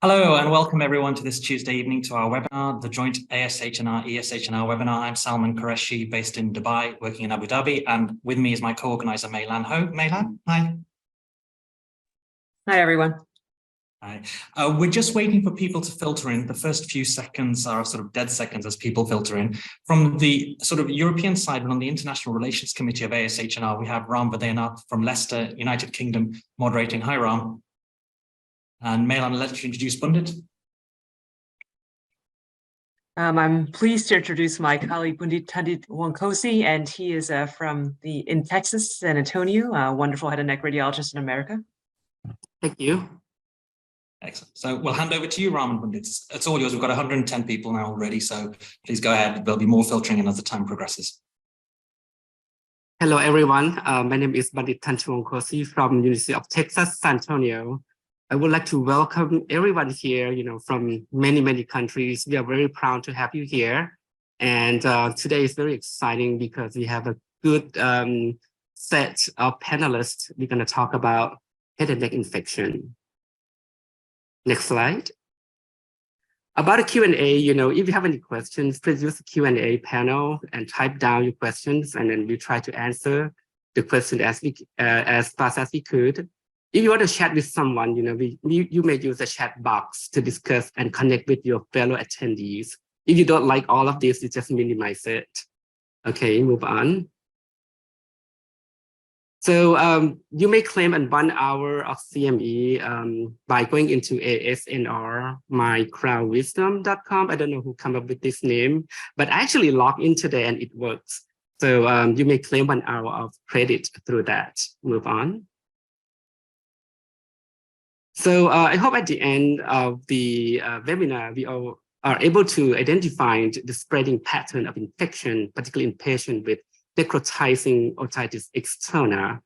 Hello and welcome everyone to this Tuesday evening to our webinar, the joint ASHNR-ESHNR webinar. I'm Salman Qureshi, based in Dubai, working in Abu Dhabi, and with me is my co-organizer, Meilan Ho. Meilan, hi. Hi, everyone. Hi. We're just waiting for people to filter in. The first few seconds are sort of dead seconds as people filter in. From the sort of European side, and on the International Relations Committee of ASHNR, we have Vaidhyanath from Leicester, United Kingdom, moderating. Hi, Ram. And Meilan, I'll let you introduce Bundhit. I'm pleased to introduce my colleague Bundhit Tantiwongkosi, and he is in Texas, San Antonio, a wonderful head and neck radiologist in America. Thank you. Excellent. So we'll hand over to you, Ram and Bundhit. It's all yours. We've got 110 people now already, so please go ahead. There'll be more filtering in as the time progresses. Hello, everyone. My name is Bundhit Tantiwongkosi from University of Texas, San Antonio. I would like to welcome everyone here, from many countries. We are very proud to have you here. And today is very exciting because we have a good set of panelists. We're going to talk about head and neck infection. Next slide. About a Q&A, if you have any questions, please use the Q&A panel and type down your questions, and then we try to answer the question as fast as we could. If you want to chat with someone, you may use the chat box to discuss and connect with your fellow attendees. If you don't like all of this, you just minimize it. Okay, move on. So you may claim 1 hour of CME by going into ASNR-mycrownwisdom.com. I don't know who came up with this name, but I actually logged in today and it works. So you may claim 1 hour of credit through that. Move on. So I hope at the end of the webinar, we all are able to identify the spreading pattern of infection, particularly in patients with necrotizing otitis externa,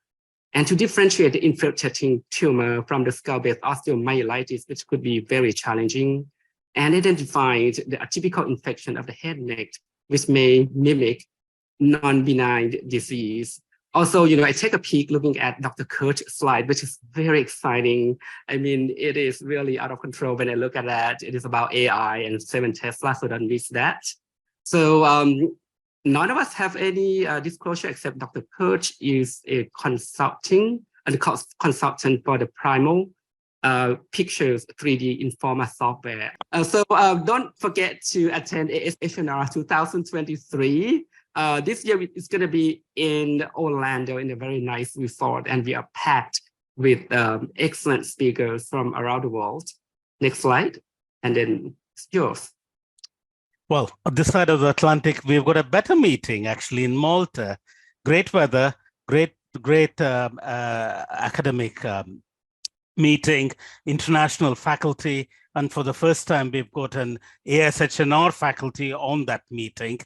and to differentiate the infiltrating tumor from the skull-based osteomyelitis, which could be very challenging, and identify the atypical infection of the head and neck, which may mimic non-benign disease. Also, I take a peek looking at Dr. Kirsch's slide, which is very exciting. I mean, it is really out of control when I look at that. It is about AI and 7 Tesla, so don't miss that. So none of us have any disclosure except Dr. Kirsch is a consultant for the Primal Pictures 3D Informa software. So don't forget to attend ASHNR 2023. This year it's going to be in Orlando in a very nice resort, and we are packed with excellent speakers from around the world. Next slide, and then it's yours. Well, on this side of the Atlantic, we've got a better meeting actually in Malta. Great weather, great academic meeting, international faculty, and for the first time, we've got an ASHNR faculty on that meeting.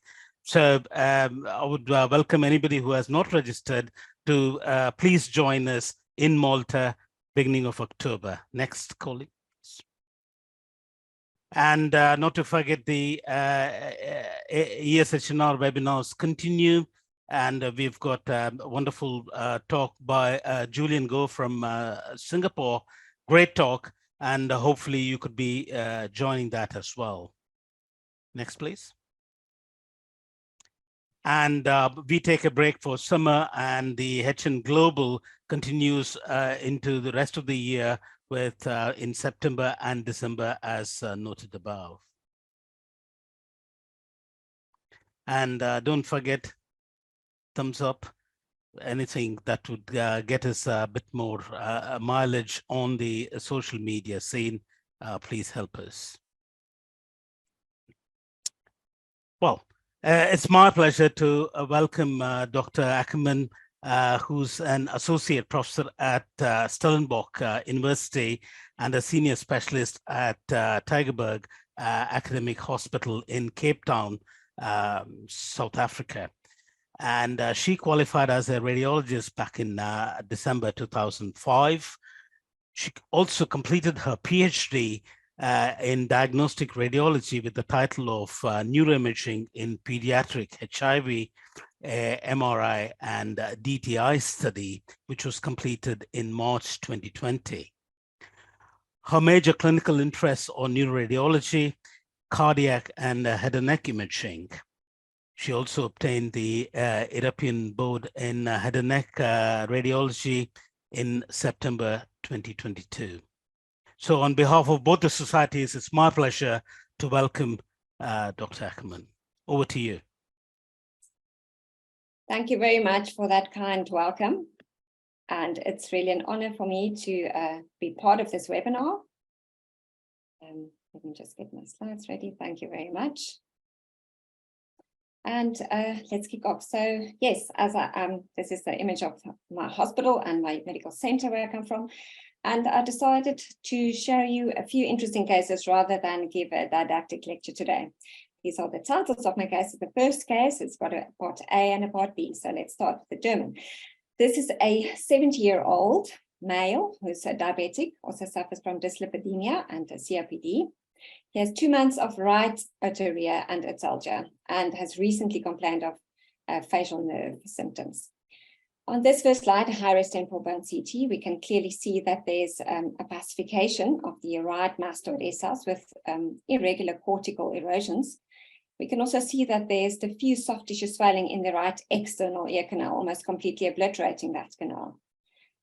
So I would welcome anybody who has not registered to please join us in Malta, beginning of October. Next, colleague. And not to forget the ASHNR webinars continue. And we've got a wonderful talk by Julian Go from Singapore. Great talk. And hopefully you could be joining that as well. Next, please. And we take a break for summer, and the HN Global continues into the rest of the year with in September and December, as noted above. And don't forget, thumbs up, anything that would get us a bit more mileage on the social media scene, please help us. Well, it's my pleasure to welcome Dr. Ackermann, who's an associate professor at Stellenbosch University and a senior specialist at Tygerberg Academic Hospital in Cape Town, South Africa. And she qualified as a radiologist back in December 2005. She also completed her PhD in diagnostic radiology with the title of Neuroimaging in Pediatric HIV, MRI, and DTI study, which was completed in March 2020. Her major clinical interests are neuroradiology, cardiac, and head and neck imaging. She also obtained the European Board in Head and Neck Radiology in September 2022. So on behalf of both the societies, it's my pleasure to welcome Dr. Ackermann. Over to you. Thank you very much for that kind welcome. And it's really an honor for me to be part of this webinar. Let me just get my slides ready. Thank you very much. And let's kick off. So yes, as this is the image of my hospital and my medical center where I come from. And I decided to show you a few interesting cases rather than give a didactic lecture today. These are the titles of my cases. The first case, it's got a part A and a part B. So let's start with the German. This is a 70-year-old male who's a diabetic, also suffers from dyslipidemia and a COPD. He has 2 months of right otorrhea and atalgia and has recently complained of facial nerve symptoms. On this first slide, high-res temporal bone CT, we can clearly see that there's a pacification of the right mastoid A cells with irregular cortical erosions. We can also see that there's diffuse soft tissue swelling in the right external ear canal, almost completely obliterating that canal.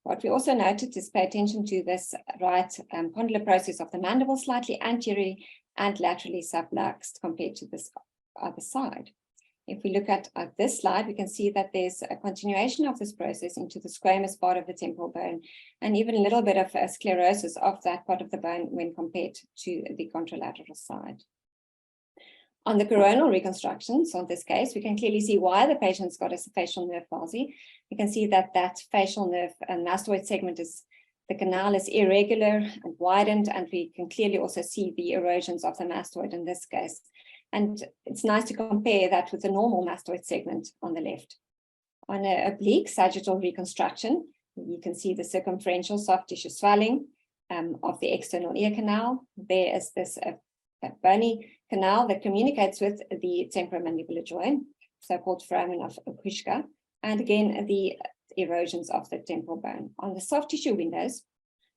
What we also noted is pay attention to this right condylar process of the mandible, slightly anteriorly and laterally subluxed compared to this other side. If we look at this slide, we can see that there's a continuation of this process into the squamous part of the temporal bone, and even a little bit of sclerosis of that part of the bone when compared to the contralateral side. On the coronal reconstructions, on this case, we can clearly see why the patient's got a facial nerve palsy. You can see that that facial nerve and mastoid segment is, the canal is irregular and widened, and we can clearly also see the erosions of the mastoid in this case. And it's nice to compare that with the normal mastoid segment on the left. On an oblique sagittal reconstruction, you can see the circumferential soft tissue swelling of the external ear canal. There is this bony canal that communicates with the temporomandibular joint, so-called foramen of Hirvonen, and again, the erosions of the temporal bone. On the soft tissue windows,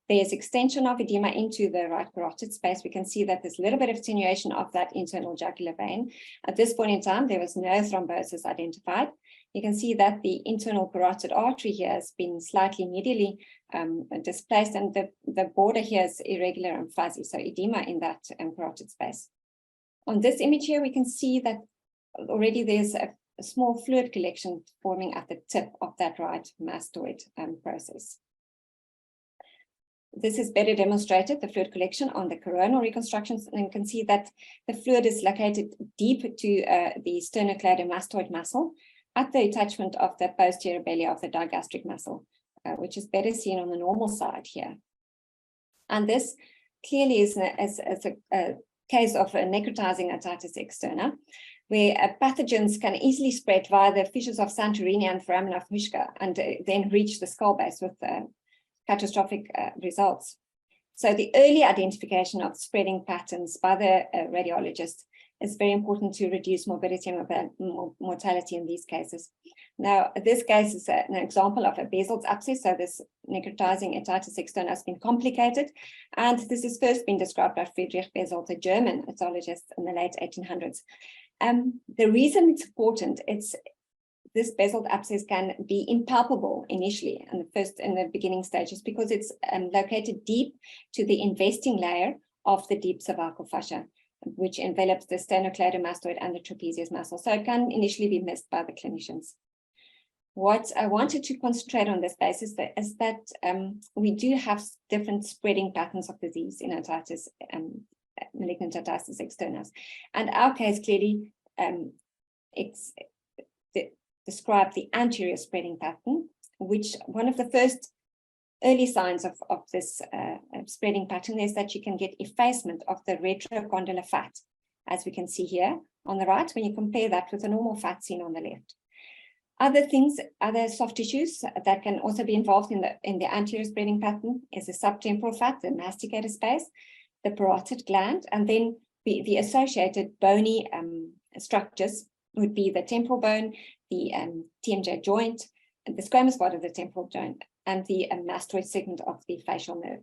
there's extension of edema into the right carotid space. We can see that there's a little bit of attenuation of that internal jugular vein. At this point in time, there was no thrombosis identified. You can see that the internal carotid artery here has been slightly medially displaced, and the border here is irregular and fuzzy, so edema in that carotid space. On this image here, we can see that already there's a small fluid collection forming at the tip of that right mastoid process. This is better demonstrated, the fluid collection, on the coronal reconstructions, and you can see that the fluid is located deep to the sternocleidomastoid muscle at the attachment of the posterior belly of the digastric muscle, which is better seen on the normal side here. And this clearly is a case of a necrotizing otitis externa, where pathogens can easily spread via the fissures of Santorini and foramen of Hirvonen and then reach the skull base with catastrophic results. So the early identification of spreading patterns by the radiologist is very important to reduce morbidity and mortality in these cases. Now, this case is an example of a Besel's abscess. So this necrotizing otitis externa has been complicated, and this has first been described by Friedrich Besel, the German otologist, in the late 1800s. The reason it's important, this Besel abscess can be impalpable initially in the beginning stages because it's located deep to the investing layer of the deep cervical fascia, which envelops the sternocleidomastoid and the trapezius muscle. So it can initially be missed by the clinicians. What I wanted to concentrate on this basis is that we do have different spreading patterns of disease in otitis, malignant otitis externa. And our case clearly describe the anterior spreading pattern, which one of the first early signs of this spreading pattern is that you can get effacement of the retrocondylar fat, as we can see here on the right, when you compare that with the normal fat seen on the left. Other soft tissues that can also be involved in the anterior spreading pattern is the subtemporal fat, the masticator space, the parotid gland, and then the associated bony structures would be the temporal bone, the TMJ joint, and the squamous part of the temporal joint, and the mastoid segment of the facial nerve.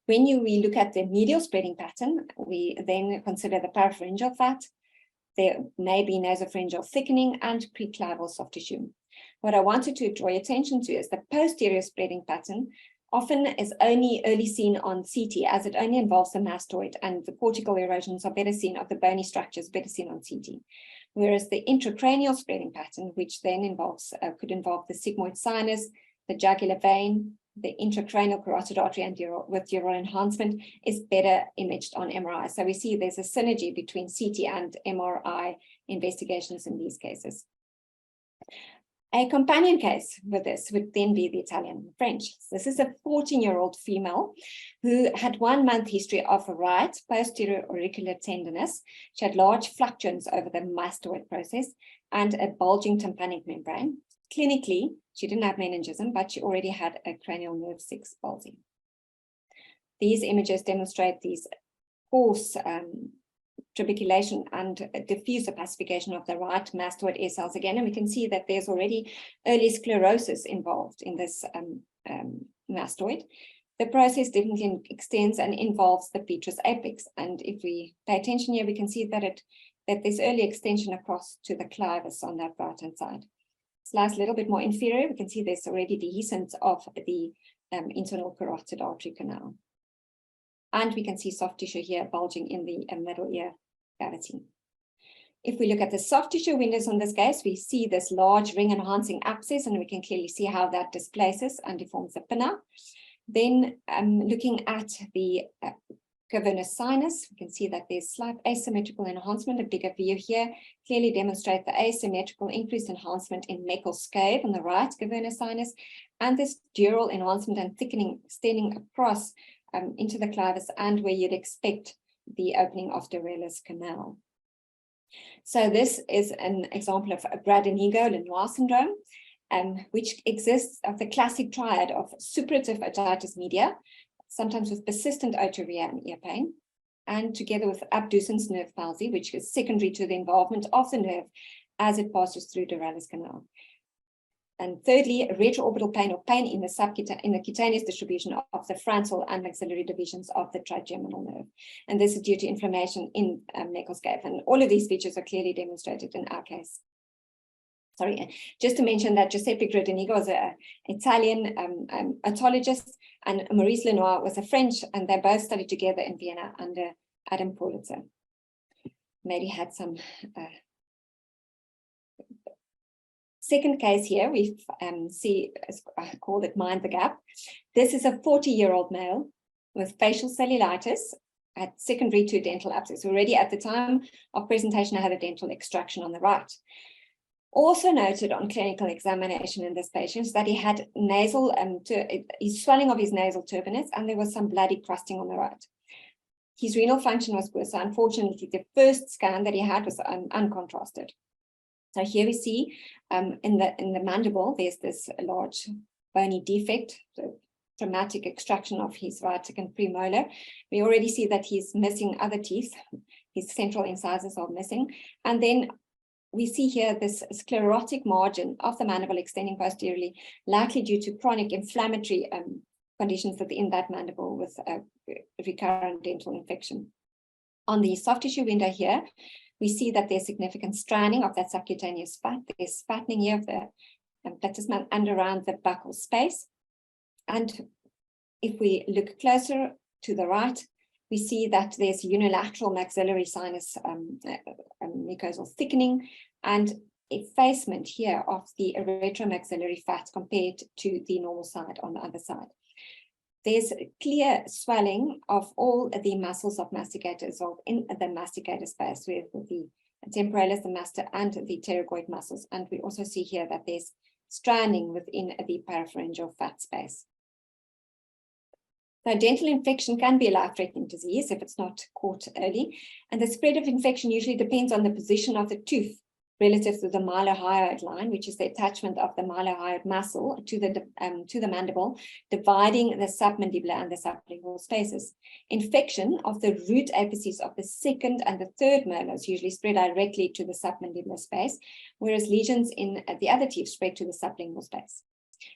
When we look at the medial spreading pattern, we then consider the parapharyngeal fat. There may be nasopharyngeal thickening and preclival soft tissue. What I wanted to draw your attention to is the posterior spreading pattern often is only early seen on CT, as it only involves the mastoid, and the cortical erosions are better seen, of the bony structures better seen on CT. Whereas the intracranial spreading pattern, which then could involve the sigmoid sinus, the jugular vein, the intracranial carotid artery, and with dural enhancement, is better imaged on MRI. So we see there's a synergy between CT and MRI investigations in these cases. A companion case with this would then be the Italian and French. This is a 14-year-old female who had 1 month history of right posterior auricular tenderness. She had large fluctuations over the mastoid process and a bulging tympanic membrane. Clinically, she didn't have meningism, but she already had a cranial nerve 6 palsy. These images demonstrate these coarse trabeculation and diffuse opacification of the right mastoid air cells again, and we can see that there's already early sclerosis involved in this mastoid. The process definitely extends and involves the petrous apex, and if we pay attention here, we can see that there's early extension across to the clivus on that right-hand side. Slice a little bit more inferior, we can see there's already dehiscence of the internal carotid artery canal. And we can see soft tissue here bulging in the middle ear cavity. If we look at the soft tissue windows on this case, we see this large ring enhancing abscess, and we can clearly see how that displaces and deforms the pinna. Then looking at the cavernous sinus, we can see that there's slight asymmetrical enhancement. A bigger view here clearly demonstrates the asymmetrical increased enhancement in Meckel's cave on the right cavernous sinus, and this dural enhancement and thickening extending across into the clivus and where you'd expect the opening of Dorel's canal. So this is an example of a Brad-Inigo-Lenoir syndrome, which exists of the classic triad of suppurative otitis media, sometimes with persistent otorrhea and ear pain, and together with abducens nerve palsy, which is secondary to the involvement of the nerve as it passes through Dorel's canal. And thirdly, retroorbital pain or pain in the cutaneous distribution of the frontal and maxillary divisions of the trigeminal nerve. And this is due to inflammation in Meckel's cave. And all of these features are clearly demonstrated in our case. Sorry, just to mention that Giuseppe Brad-Inigo was an Italian otologist, and Maurice Lenoir was a French, and they both studied together in Vienna under Adam Pulitzer. Maybe had some second case here, we see, I call it mind the gap. This is a 40-year-old male with facial cellulitis at secondary to dental abscess. Already at the time of presentation, I had a dental extraction on the right. Also noted on clinical examination in this patient is that he had nasal, swelling of his nasal turbinates, and there was some bloody crusting on the right. His renal function was poor, so unfortunately the first scan that he had was uncontrasted. So here we see in the mandible, there's this large bony defect, so traumatic extraction of his right second premolar. We already see that he's missing other teeth. His central incisors are missing. And then we see here this sclerotic margin of the mandible extending posteriorly, likely due to chronic inflammatory conditions within that mandible with a recurrent dental infection. On the soft tissue window here, we see that there's significant stranding of that subcutaneous fat. There's fattening here of the platysma and around the buccal space. And if we look closer to the right, we see that there's unilateral maxillary sinus mucosal thickening and effacement here of the retromaxillary fat compared to the normal side on the other side. There's clear swelling of all the muscles of masticators or in the masticator space with the temporalis, the master, and the pterygoid muscles. And we also see here that there's stranding within the parapharyngeal fat space. So dental infection can be a life-threatening disease if it's not caught early. And the spread of infection usually depends on the position of the tooth relative to the mylohyoid line, which is the attachment of the mylohyoid muscle to the mandible, dividing the submandibular and the sublingual spaces. Infection of the root apices of the second and the third molars usually spread directly to the submandibular space, whereas lesions in the other teeth spread to the sublingual space.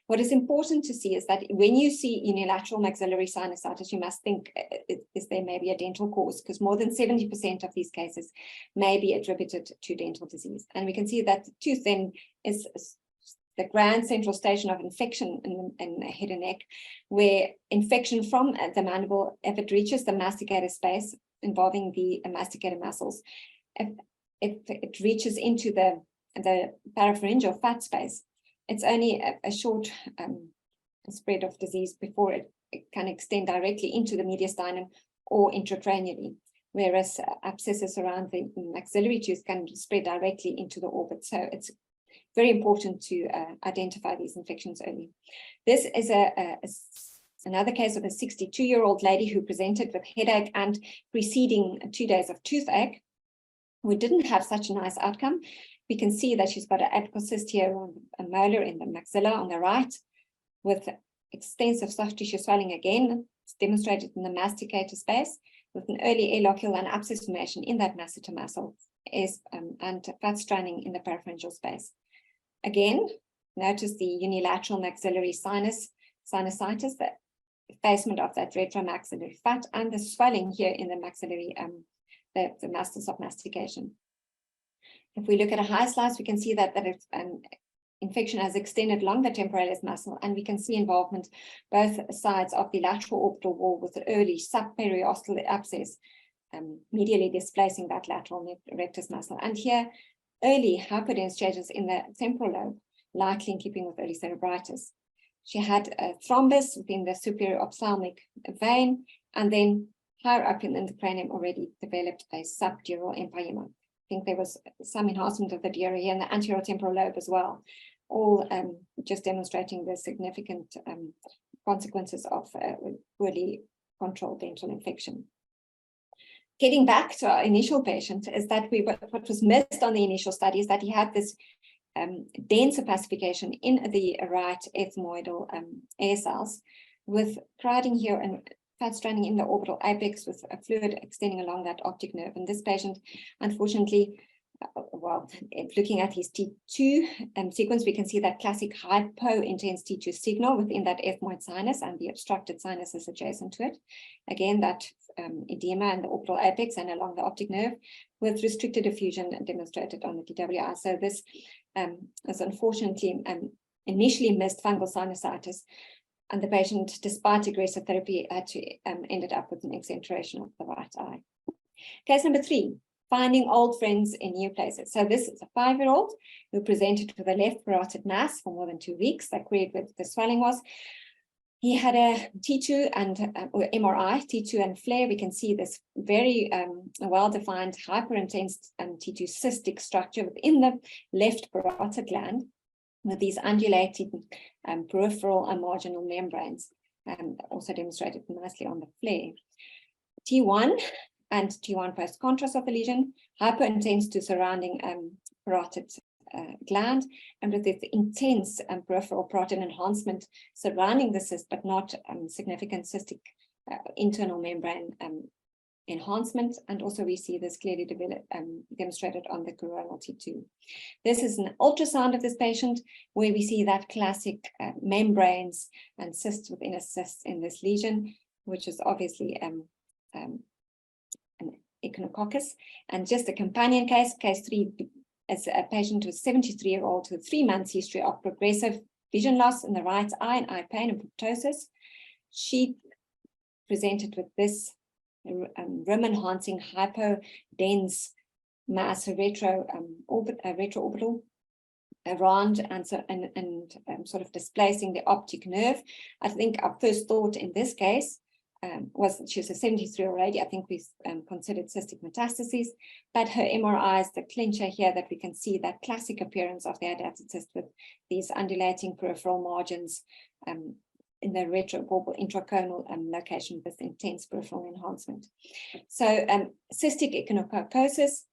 What is important to see is that when you see unilateral maxillary sinusitis, you must think, is there maybe a dental cause? Because more than 70% of these cases may be attributed to dental disease. And we can see that the tooth then is the grand central station of infection in the head and neck, where infection from the mandible, if it reaches the masticator space involving the masticator muscles, if it reaches into the parapharyngeal fat space, it's only a short spread of disease before it can extend directly into the mediastinum or intracranially, whereas abscesses around the maxillary tooth can spread directly into the orbit. So it's very important to identify these infections early. This is another case of a 62-year-old lady who presented with headache and preceding 2 days of toothache, who didn't have such a nice outcome. We can see that she's got an apical here on a molar in the maxilla on the right, with extensive soft tissue swelling again. It's demonstrated in the masticator space, with an early alocule and abscess formation in that masseter muscle and fat straining in the parapharyngeal space. Again, notice the unilateral maxillary sinusitis, the effacement of that retromaxillary fat, and the swelling here in the maxillary, the muscles of mastication. If we look at a high slice, we can see that infection has extended along the temporalis muscle, and we can see involvement both sides of the lateral orbital wall with the early subperiosteal abscess, medially displacing that lateral rectus muscle. And here, early hypodense changes in the temporal lobe, likely in keeping with early cerebritis. She had a thrombus within the superior ophthalmic vein, and then higher up in the cranium already developed a subdural empyema. I think there was some enhancement of the dura here in the anterior temporal lobe as well, all just demonstrating the significant consequences of poorly controlled dental infection. Getting back to our initial patient, is that what was missed on the initial study is that he had this dense opacification in the right ethmoidal air cells, with crowding here and fat straining in the orbital apex, with a fluid extending along that optic nerve. And this patient, unfortunately, looking at his T2 sequence, we can see that classic hypo-intense T2 signal within that ethmoid sinus and the obstructed sinuses adjacent to it. Again, that edema in the orbital apex and along the optic nerve, with restricted diffusion demonstrated on the DWI. So this is unfortunately initially missed fungal sinusitis, and the patient, despite aggressive therapy, ended up with an exenteration of the right eye. Case number 3, finding old friends in new places. So this is a 5-year-old who presented with a left parotid mass for more than 2 weeks. That queried what the swelling was. He had a T2 and or MRI, T2 and flare. We can see this very well-defined hyperintense T2 cystic structure within the left parotid gland, with these undulating peripheral and marginal membranes, also demonstrated nicely on the flare. T1 and T1 post-contrast of the lesion, hyperintense to surrounding parotid gland, and with this intense peripheral parotid enhancement surrounding the cyst, but not significant cystic internal membrane enhancement. And also we see this clearly demonstrated on the coronal T2. This is an ultrasound of this patient, where we see that classic membranes and cysts within a cyst in this lesion, which is obviously an echinococcus. And just a companion case, case 3, is a patient who's 73-year-old with 3 months history of progressive vision loss in the right eye and eye pain and proptosis. She presented with this rim-enhancing hypodense mass retroorbital around and sort of displacing the optic nerve. I think our first thought in this case was that she was a 73-year-old lady. I think we considered cystic metastases, but her MRI is the clincher here, that we can see that classic appearance of the adapted cyst with these undulating peripheral margins in the retroorbital intraconal location with intense peripheral enhancement. So cystic echinococcosis,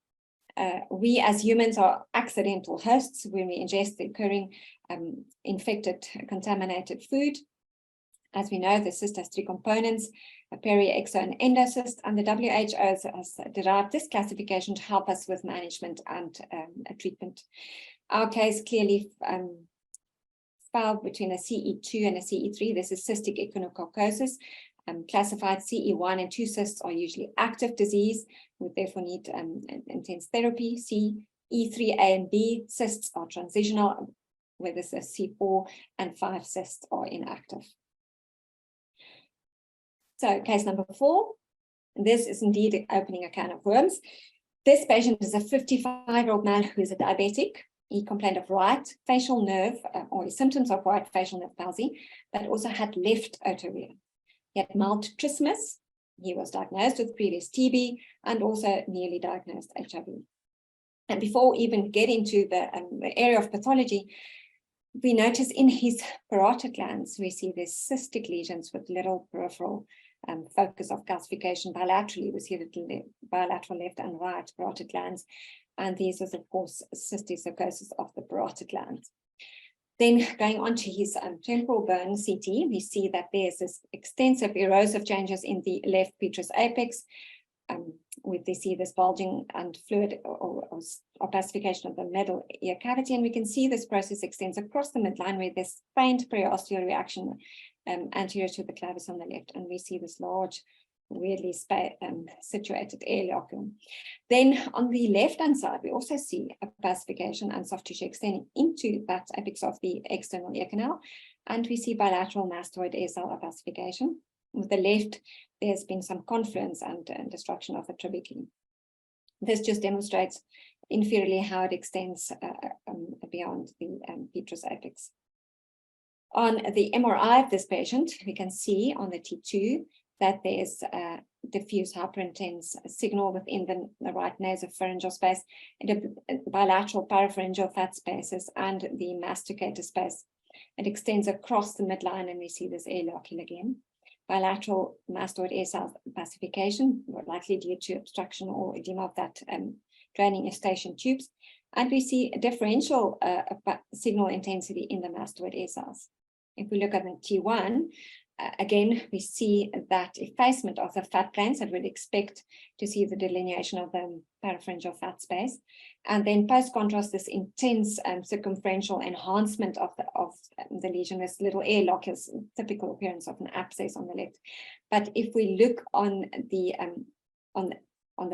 we as humans are accidental hosts when we ingest the occurring infected, contaminated food. As we know, the cyst has 3 components, a peri, exo, and endocyst, and the WHO has derived this classification to help us with management and treatment. Our case clearly fell between a CE2 and a CE3. This is cystic echinococosis. Classified CE1 and 2 cysts are usually active disease, would therefore need intense therapy. CE3A and B cysts are transitional, where this is C4 and 5 cysts are inactive. So case number 4, this is indeed opening a can of worms. This patient is a 55-year-old man who is a diabetic. He complained of right facial nerve or symptoms of right facial nerve palsy, but also had left otorrhea. He had mild trismus. He was diagnosed with previous TB and also newly diagnosed HIV. And before we even get into the area of pathology, we notice in his parotid glands, we see these cystic lesions with little peripheral focus of calcification bilaterally. We see the bilateral left and right parotid glands. And these is, of course, cysticercosis of the parotid glands. Then going on to his temporal bone CT, we see that there's this extensive erosive changes in the left petrous apex. We see this bulging and fluid or opacification of the middle ear cavity, and we can see this process extends across the midline where there's faint periosteal reaction anterior to the clavis on the left, and we see this large, weirdly situated airlock. Then on the left-hand side, we also see opacification and soft tissue extending into that apex of the external ear canal, and we see bilateral mastoid ear cell opacification. With the left, there's been some confluence and destruction of the trabeculae. This just demonstrates inferiorly how it extends beyond the petrous apex. On the MRI of this patient, we can see on the T2 that there's a diffuse hyperintense signal within the right nasopharyngeal space, and the bilateral parapharyngeal fat spaces and the masticator space. It extends across the midline, and we see this airlocule again. Bilateral mastoid ear cell opacification, likely due to obstruction or edema of that draining eustachian tubes. And we see a differential signal intensity in the mastoid ear cells. If we look at the T1, again, we see that effacement of the fat planes that we'd expect to see the delineation of the parapharyngeal fat space. And then post-contrast, this intense circumferential enhancement of the lesion, this little airlock is typical appearance of an abscess on the left. But if we look on the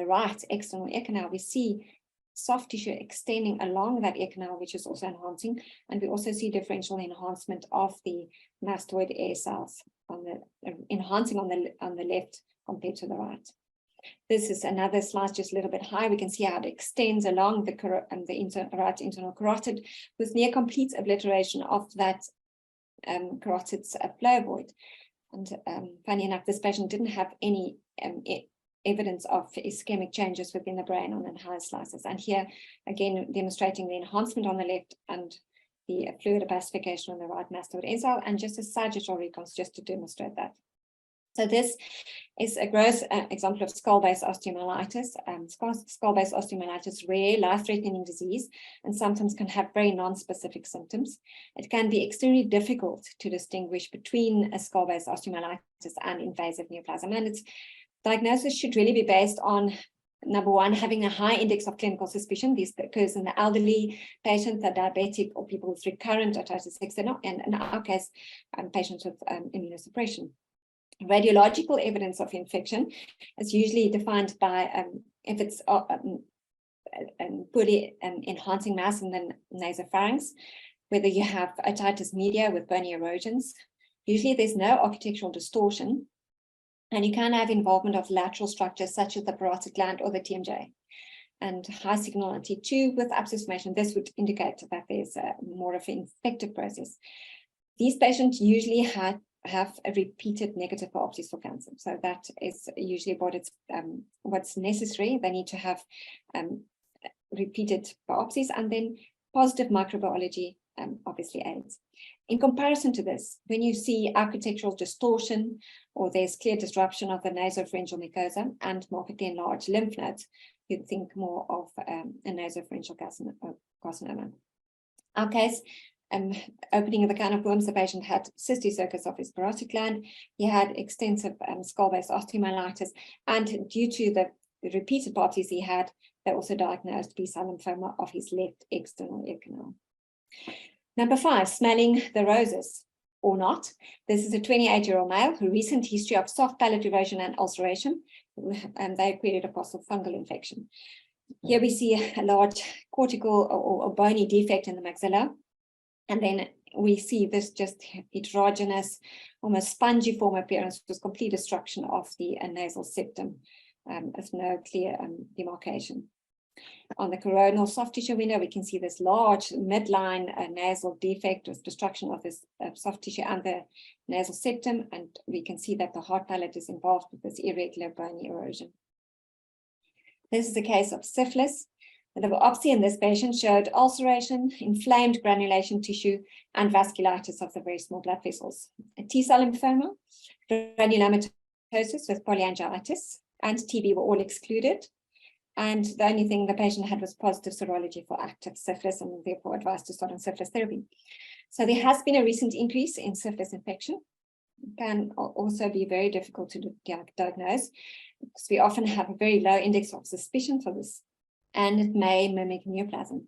right external ear canal, we see soft tissue extending along that ear canal, which is also enhancing, and we also see differential enhancement of the mastoid ear cells enhancing on the left compared to the right. This is another slice just a little bit high. We can see how it extends along the right internal carotid with near complete obliteration of that carotid's flow void. And funny enough, this patient didn't have any evidence of ischemic changes within the brain on the higher slices. And here, again, demonstrating the enhancement on the left and the fluid opacification on the right mastoid ear cell, and just a sagittal recons just to demonstrate that. So this is a gross example of skull-base osteomyelitis. Skull-base osteomyelitis, rare, life-threatening disease, and sometimes can have very non-specific symptoms. It can be extremely difficult to distinguish between a skull-base osteomyelitis and invasive neoplasm, and its diagnosis should really be based on, number one, having a high index of clinical suspicion. This occurs in the elderly patients, the diabetic, or people with recurrent otitis externa, and in our case, patients with immunosuppression. Radiological evidence of infection is usually defined by if it's poorly enhancing mass in the nasopharynx, whether you have otitis media with bony erosions. Usually there's no architectural distortion, and you can have involvement of lateral structures such as the parotid gland or the TMJ. And high signal on T2 with abscess formation, this would indicate that there's more of an infective process. These patients usually have a repeated negative biopsies for cancer. So that is usually what's necessary. They need to have repeated biopsies, and then positive microbiology obviously aids. In comparison to this, when you see architectural distortion or there's clear disruption of the nasopharyngeal mucosa and markedly enlarged lymph nodes, you'd think more of a nasopharyngeal carcinoma. Our case, opening of the can of worms, the patient had cysticercosis of his parotid gland. He had extensive skull-base osteomyelitis, and due to the repeated biopsies he had, they also diagnosed B-cell lymphoma of his left external ear canal. Number 5, smelling the roses or not. This is a 28-year-old male who recent history of soft palate erosion and ulceration, and they created a possible fungal infection. Here we see a large cortical or bony defect in the maxilla, and then we see this just heterogeneous, almost spongy-form appearance with complete destruction of the nasal septum, with no clear demarcation. On the coronal soft tissue window, we can see this large midline nasal defect with destruction of this soft tissue and the nasal septum, and we can see that the hard palate is involved with this irregular bony erosion. This is a case of syphilis. The biopsy in this patient showed ulceration, inflamed granulation tissue, and vasculitis of the very small blood vessels. A T-cell lymphoma, granulomatosis with polyangiitis, and TB were all excluded. And the only thing the patient had was positive serology for active syphilis, and therefore advised to start on syphilis therapy. So there has been a recent increase in syphilis infection. It can also be very difficult to diagnose because we often have a very low index of suspicion for this, and it may mimic neoplasm.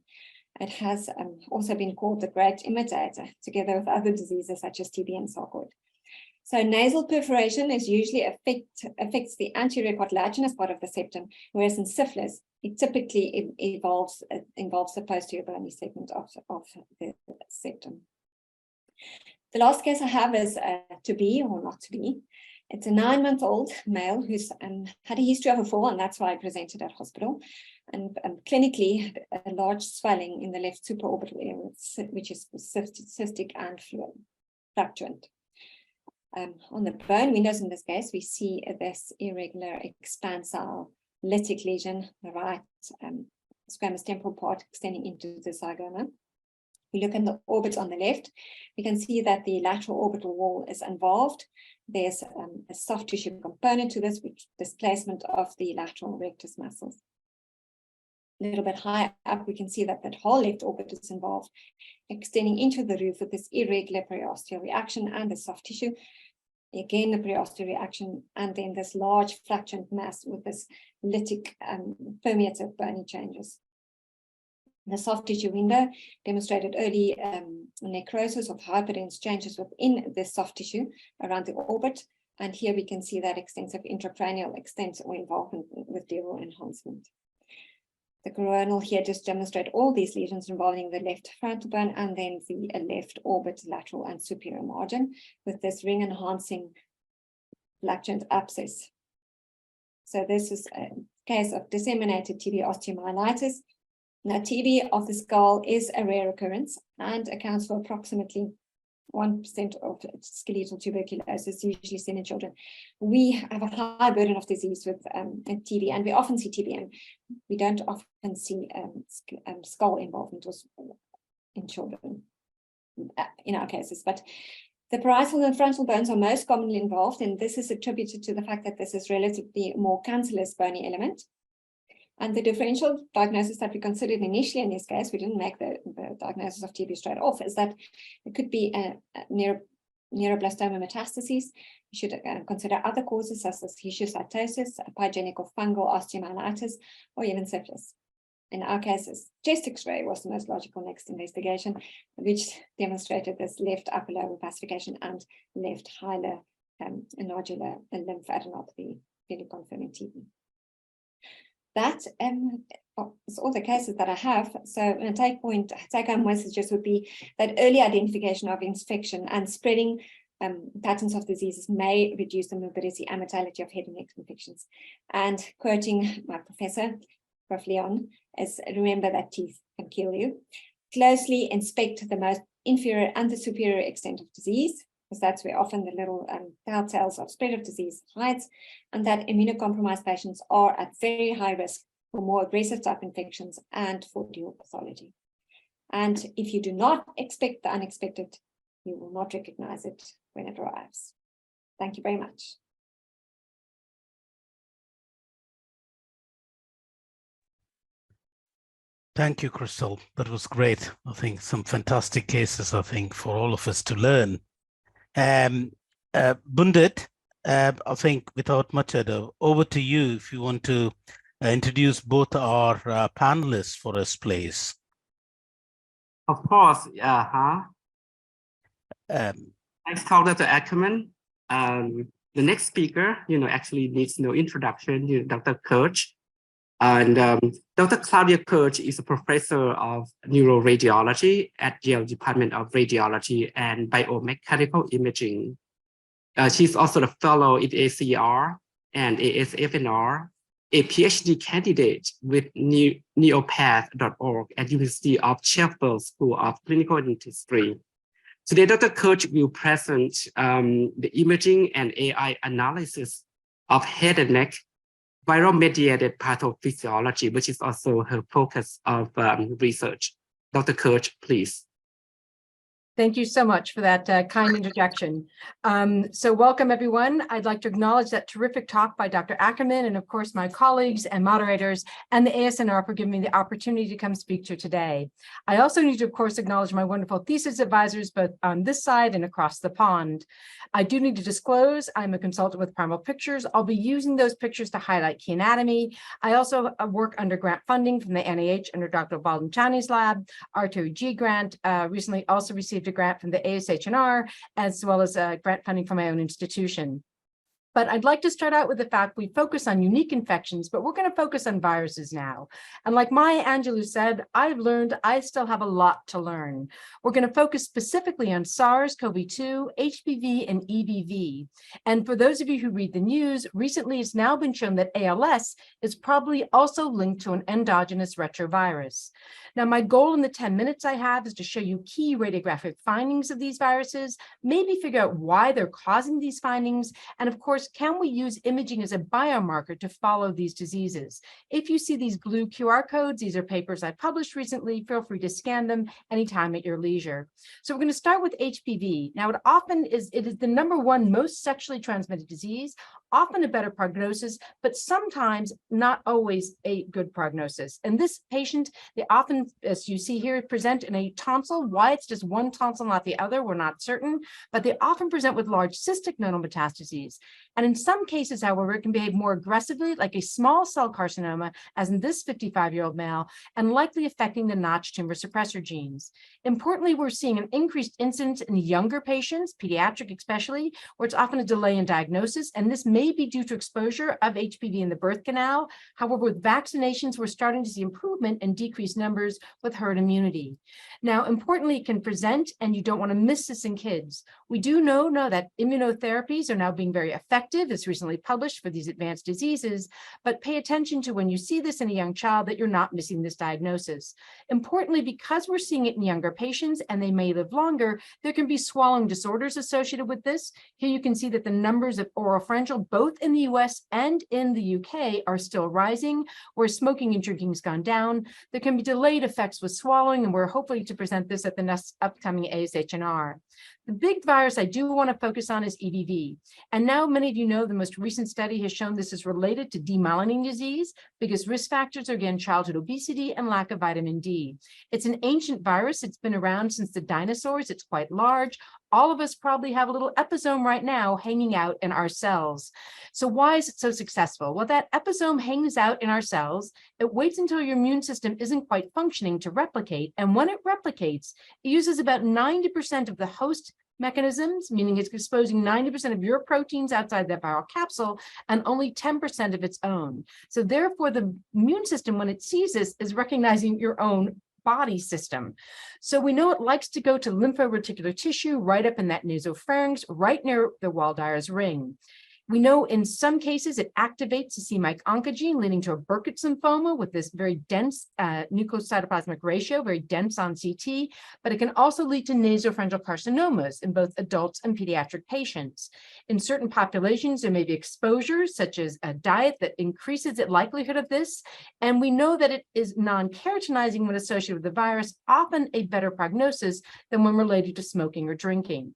It has also been called the great imitator, together with other diseases such as TB and sarcoid. So nasal perforation is usually affects the anterior cartilaginous part of the septum, whereas in syphilis, it typically involves the posterior bony segment of the septum. The last case I have is to be or not to be. It's a 9-month-old male who's had a history of a fall, and that's why I presented at hospital. And clinically, a large swelling in the left supraorbital area, which is cystic and fluctuant. On the bone windows in this case, we see this irregular expansile lytic lesion, the right squamous temporal part extending into the zygoma. We look in the orbit on the left, we can see that the lateral orbital wall is involved. There's a soft tissue component to this, which displacement of the lateral rectus muscles. A little bit higher up, we can see that that whole left orbit is involved, extending into the roof with this irregular periosteal reaction and the soft tissue. Again, the periosteal reaction, and then this large fluctuant mass with this lytic permeative bony changes. The soft tissue window demonstrated early necrosis of hyperdense changes within the soft tissue around the orbit. And here we can see that extensive intracranial extent or involvement with dural enhancement. The coronal here just demonstrate all these lesions involving the left frontal bone and then the left orbit, lateral and superior margin with this ring enhancing fluctuant abscess. So this is a case of disseminated TB osteomyelitis. Now, TB of the skull is a rare occurrence and accounts for approximately 1% of skeletal tuberculosis, usually seen in children. We have a high burden of disease with TB, and we often see TB, and we don't often see skull involvement in children in our cases. But the parietal and frontal bones are most commonly involved, and this is attributed to the fact that this is relatively more cancellous bony element. And the differential diagnosis that we considered initially in this case, we didn't make the diagnosis of TB straight off, is that it could be a neuroblastoma metastases. You should consider other causes such as histiocytosis, pyogenic or fungal osteomyelitis, or even syphilis. In our cases, chest X-ray was the most logical next investigation, which demonstrated this left upper lobe opacification and left hilar nodular lymphadenopathy, really confirming TB. That is all the cases that I have. So my take-home messages would be that early identification of infection and spreading patterns of diseases may reduce the morbidity and mortality of head and neck infections. And quoting my professor, Prof. Leon, is remember that teeth can kill you. Closely inspect the most inferior and the superior extent of disease, because that's where often the little telltales of spread of disease hides, and that immunocompromised patients are at very high risk for more aggressive type infections and for dual pathology. And if you do not expect the unexpected, you will not recognize it when it arrives. Thank you very much. Thank you, Christelle. That was great. I think some fantastic cases, I think, for all of us to learn. Bundhit, I think without much ado, over to you if you want to introduce both our panelists for us, please. Of course, Um, Thanks, Dr. Ackermann. The next speaker, actually needs no introduction, Dr. Kirsch. And Dr. Claudia Kirsch is a professor of neuroradiology at Yale Department of Radiology and Biomechanical Imaging. She's also a fellow in ACR and ASFNR, a PhD candidate with neopath.org at University of Sheffield School of Clinical Dentistry. Today, Dr. Kirsch will present the imaging and AI analysis of head and neck viral-mediated pathophysiology, which is also her focus of research. Dr. Kirsch, please. Thank you so much for that kind introduction. So welcome, everyone. I'd like to acknowledge that terrific talk by Dr. Ackermann and, of course, my colleagues and moderators and the ASNR for giving me the opportunity to come speak to you today. I also need to, of course, acknowledge my wonderful thesis advisors, both on this side and across the pond. I do need to disclose I'm a consultant with Primal Pictures. I'll be using those pictures to highlight key anatomy. I also work under grant funding from the NIH under Dr. Baldwin-Chani's lab, R2G grant, recently also received a grant from the ASHNR, as well as grant funding from my own institution. But I'd like to start out with the fact we focus on unique infections, but we're going to focus on viruses now. And like Maya Angelou said, I've learned I still have a lot to learn. We're going to focus specifically on SARS-CoV-2, HPV, and EBV. And for those of you who read the news, recently it's now been shown that ALS is probably also linked to an endogenous retrovirus. Now, my goal in the 10 minutes I have is to show you key radiographic findings of these viruses, maybe figure out why they're causing these findings, and of course, can we use imaging as a biomarker to follow these diseases? If you see these blue QR codes, these are papers I published recently. Feel free to scan them anytime at your leisure. So we're going to start with HPV. Now, it is the #1 most sexually transmitted disease, often a better prognosis, but sometimes not always a good prognosis. And this patient, they often, as you see here, present in a tonsil. Why it's just one tonsil, not the other, we're not certain, but they often present with large cystic nodal metastases. And in some cases, however, it can behave more aggressively, like a small cell carcinoma, as in this 55-year-old male, and likely affecting the Notch tumor suppressor genes. Importantly, we're seeing an increased incidence in younger patients, pediatric especially, where it's often a delay in diagnosis, and this may be due to exposure of HPV in the birth canal. However, with vaccinations, we're starting to see improvement and decreased numbers with herd immunity. Now, importantly, it can present, and you don't want to miss this in kids. We do know that immunotherapies are now being very effective. It's recently published for these advanced diseases, but pay attention to when you see this in a young child that you're not missing this diagnosis. Importantly, because we're seeing it in younger patients and they may live longer, there can be swallowing disorders associated with this. Here you can see that the numbers of oropharyngeal, both in the US and in the UK, are still rising, where smoking and drinking has gone down. There can be delayed effects with swallowing, and we're hopefully to present this at the next upcoming ASHNR. The big virus I do want to focus on is EBV. And now many of you know the most recent study has shown this is related to demyelinating disease. Biggest risk factors are, again, childhood obesity and lack of vitamin D. It's an ancient virus. It's been around since the dinosaurs. It's quite large. All of us probably have a little episome right now hanging out in our cells. So why is it so successful? Well, that episome hangs out in our cells. It waits until your immune system isn't quite functioning to replicate. And when it replicates, it uses about 90% of the host mechanisms, meaning it's exposing 90% of your proteins outside that viral capsule and only 10% of its own. So therefore, the immune system, when it sees this, is recognizing your own body system. So we know it likes to go to lympho-reticular tissue right up in that nasopharynx, right near the Waldeyr's ring. We know in some cases it activates the c-Myc oncogene, leading to a Burkitt's lymphoma with this very dense nucleocytoplasmic ratio, very dense on CT, but it can also lead to nasopharyngeal carcinomas in both adults and pediatric patients. In certain populations, there may be exposures, such as a diet, that increases the likelihood of this, and we know that it is non-keratinizing when associated with the virus, often a better prognosis than when related to smoking or drinking.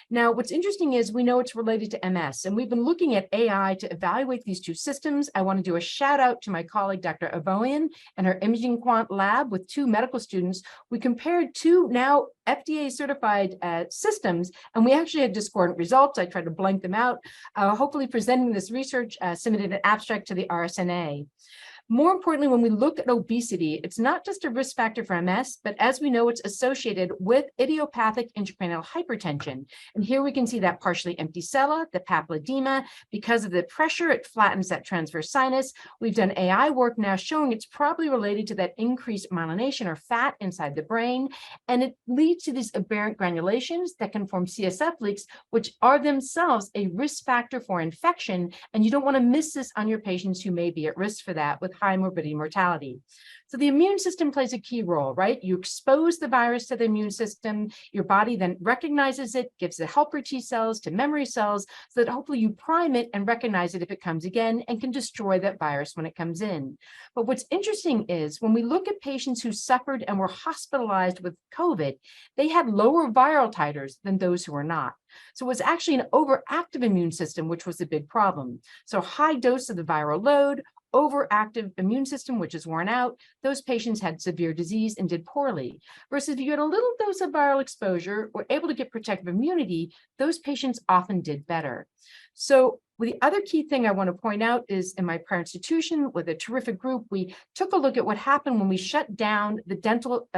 Now, what's interesting is we know it's related to MS, and we've been looking at AI to evaluate these two systems. I want to do a shout out to my colleague, Dr. Hirvonen, and her imaging quant lab with 2 medical students. We compared 2 now FDA certified systems, and we actually had discordant results. I tried to blank them out, hopefully presenting this research, submitted an abstract to the RSNA. More importantly, when we look at obesity, it's not just a risk factor for MS, but as we know, it's associated with idiopathic intracranial hypertension. And here we can see that partially empty sella, the papilledema. Because of the pressure, it flattens that transverse sinus. We've done AI work now showing it's probably related to that increased myelination or fat inside the brain. And it leads to these aberrant granulations that can form CSF leaks, which are themselves a risk factor for infection. And you don't want to miss this on your patients who may be at risk for that with high morbidity mortality. So the immune system plays a key role, right? You expose the virus to the immune system, your body then recognizes it, gives the helper T cells to memory cells, so that hopefully you prime it and recognize it if it comes again and can destroy that virus when it comes in. But what's interesting is when we look at patients who suffered and were hospitalized with COVID, they had lower viral titers than those who were not. So it was actually an overactive immune system, which was the big problem. So high dose of the viral load, overactive immune system, which is worn out, those patients had severe disease and did poorly. Versus if you had a little dose of viral exposure, were able to get protective immunity, those patients often did better. So the other key thing I want to point out is in my prior institution with a terrific group, we took a look at what happened when we shut down the dental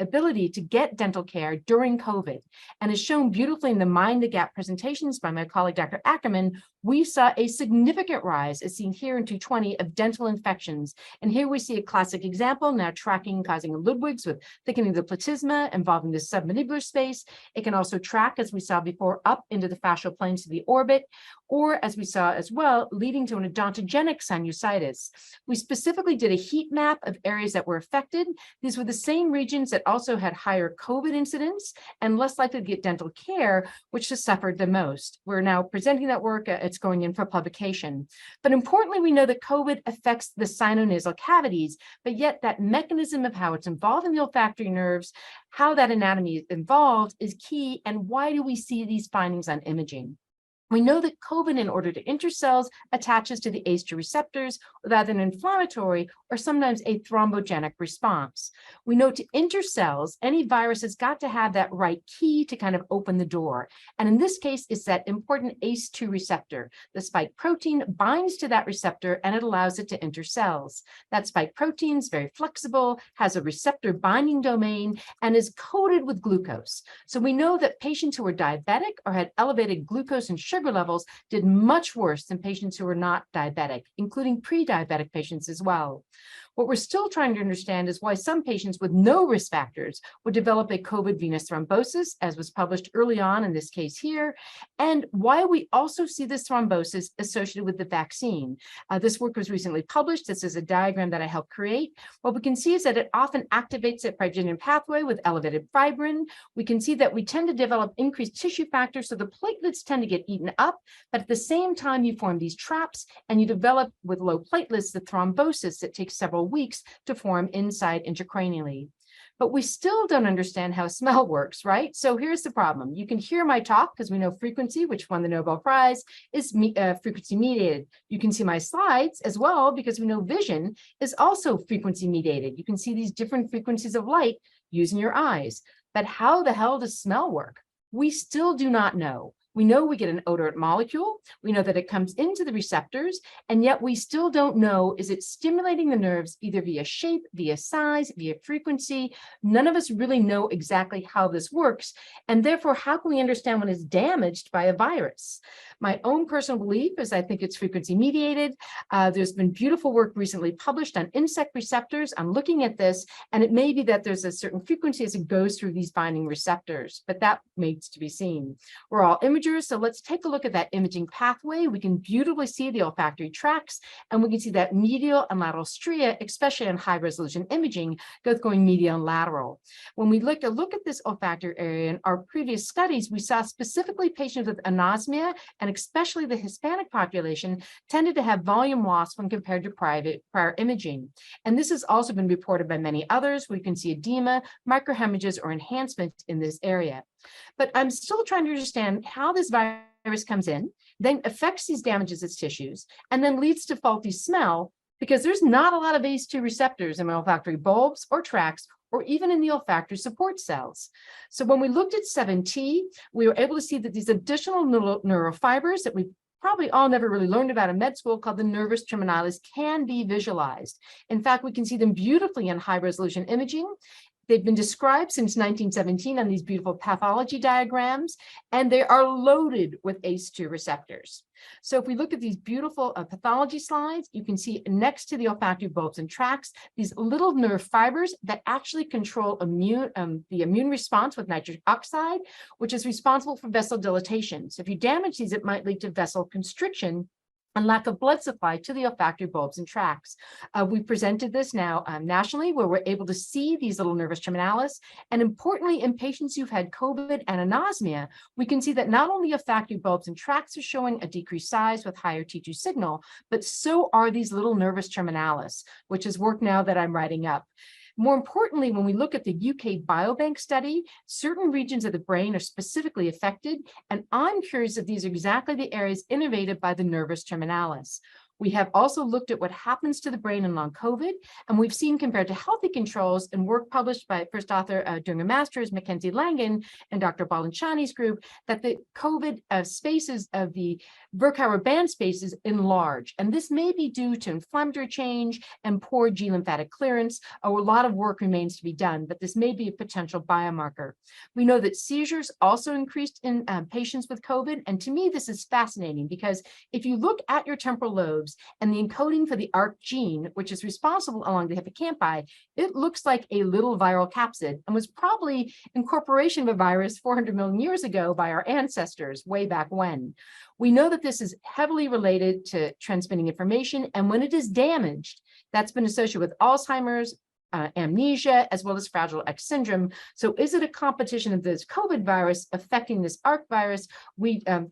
ability to get dental care during COVID. And as shown beautifully in the Mind the Gap presentations by my colleague, Dr. Ackermann, we saw a significant rise, as seen here in 2020, of dental infections. And here we see a classic example, now tracking causing Ludwig's with thickening of the platysma involving the submandibular space. It can also track, as we saw before, up into the fascial planes of the orbit, or as we saw as well, leading to an odontogenic sinusitis. We specifically did a heat map of areas that were affected. These were the same regions that also had higher COVID incidence and less likely to get dental care, which has suffered the most. We're now presenting that work. It's going in for publication. But importantly, we know that COVID affects the sinonasal cavities, but yet that mechanism of how it's involved in the olfactory nerves, how that anatomy is involved is key. And why do we see these findings on imaging? We know that COVID, in order to enter cells, attaches to the ACE2 receptors with either an inflammatory or sometimes a thrombogenic response. We know to enter cells, any virus has got to have that right key to kind of open the door. And in this case, it's that important ACE2 receptor. The spike protein binds to that receptor and it allows it to enter cells. That spike protein is very flexible, has a receptor binding domain, and is coated with glucose. So we know that patients who were diabetic or had elevated glucose and sugar levels did much worse than patients who were not diabetic, including pre-diabetic patients as well. What we're still trying to understand is why some patients with no risk factors would develop a COVID venous thrombosis, as was published early on in this case here, and why we also see this thrombosis associated with the vaccine. This work was recently published. This is a diagram that I helped create. What we can see is that it often activates the fibrinogen pathway with elevated fibrin. We can see that we tend to develop increased tissue factors, so the platelets tend to get eaten up, but at the same time you form these traps and you develop with low platelets the thrombosis that takes several weeks to form inside intracranially. But we still don't understand how smell works, right? So here's the problem. You can hear my talk because we know frequency, which won the Nobel Prize, is frequency mediated. You can see my slides as well because we know vision is also frequency mediated. You can see these different frequencies of light using your eyes. But how the hell does smell work? We still do not know. We know we get an odorant molecule. We know that it comes into the receptors, and yet we still don't know, is it stimulating the nerves either via shape, via size, via frequency? None of us really know exactly how this works, and therefore, how can we understand when it's damaged by a virus? My own personal belief is I think it's frequency mediated. There's been beautiful work recently published on insect receptors. I'm looking at this, and it may be that there's a certain frequency as it goes through these binding receptors, but that needs to be seen. We're all imagers, so let's take a look at that imaging pathway. We can beautifully see the olfactory tracts, and we can see that medial and lateral stria, especially in high resolution imaging, going medial and lateral. When we look at this olfactory area in our previous studies, we saw specifically patients with anosmia, and especially the Hispanic population, tended to have volume loss when compared to prior imaging. And this has also been reported by many others. We can see edema, microhemorrhages, or enhancement in this area. But I'm still trying to understand how this virus comes in, then affects these damages its tissues, and then leads to faulty smell, because there's not a lot of ACE2 receptors in my olfactory bulbs or tracts, or even in the olfactory support cells. So when we looked at 7T, we were able to see that these additional neurofibers that we probably all never really learned about in med school called the nervus terminalis can be visualized. In fact, we can see them beautifully in high resolution imaging. They've been described since 1917 on these beautiful pathology diagrams, and they are loaded with ACE2 receptors. So if we look at these beautiful pathology slides, you can see next to the olfactory bulbs and tracts, these little nerve fibers that actually control the immune response with nitric oxide, which is responsible for vessel dilatation. So if you damage these, it might lead to vessel constriction and lack of blood supply to the olfactory bulbs and tracts. We presented this now nationally, where we're able to see these little nervus terminalis. And importantly, in patients who've had COVID and anosmia, we can see that not only olfactory bulbs and tracts are showing a decreased size with higher T2 signal, but so are these little nervus terminalis, which is work now that I'm writing up. More importantly, when we look at the UK Biobank study, certain regions of the brain are specifically affected, and I'm curious if these are exactly the areas innervated by the nervus terminalis. We have also looked at what happens to the brain in long COVID, and we've seen compared to healthy controls in work published by first author during a master's, Mackenzie Langan and Dr. Balanchani's group, that the COVID spaces of the Werkhauer band spaces enlarge. And this may be due to inflammatory change and poor G lymphatic clearance. A lot of work remains to be done, but this may be a potential biomarker. We know that seizures also increased in patients with COVID. And to me, this is fascinating because if you look at your temporal lobes, and the encoding for the ARC gene, which is responsible along the hippocampi, it looks like a little viral capsid and was probably incorporation of a virus 400 million years ago by our ancestors way back when. We know that this is heavily related to transmitting information, and when it is damaged, that's been associated with Alzheimer's, amnesia, as well as Fragile X syndrome. So is it a competition of this COVID virus affecting this ARC virus?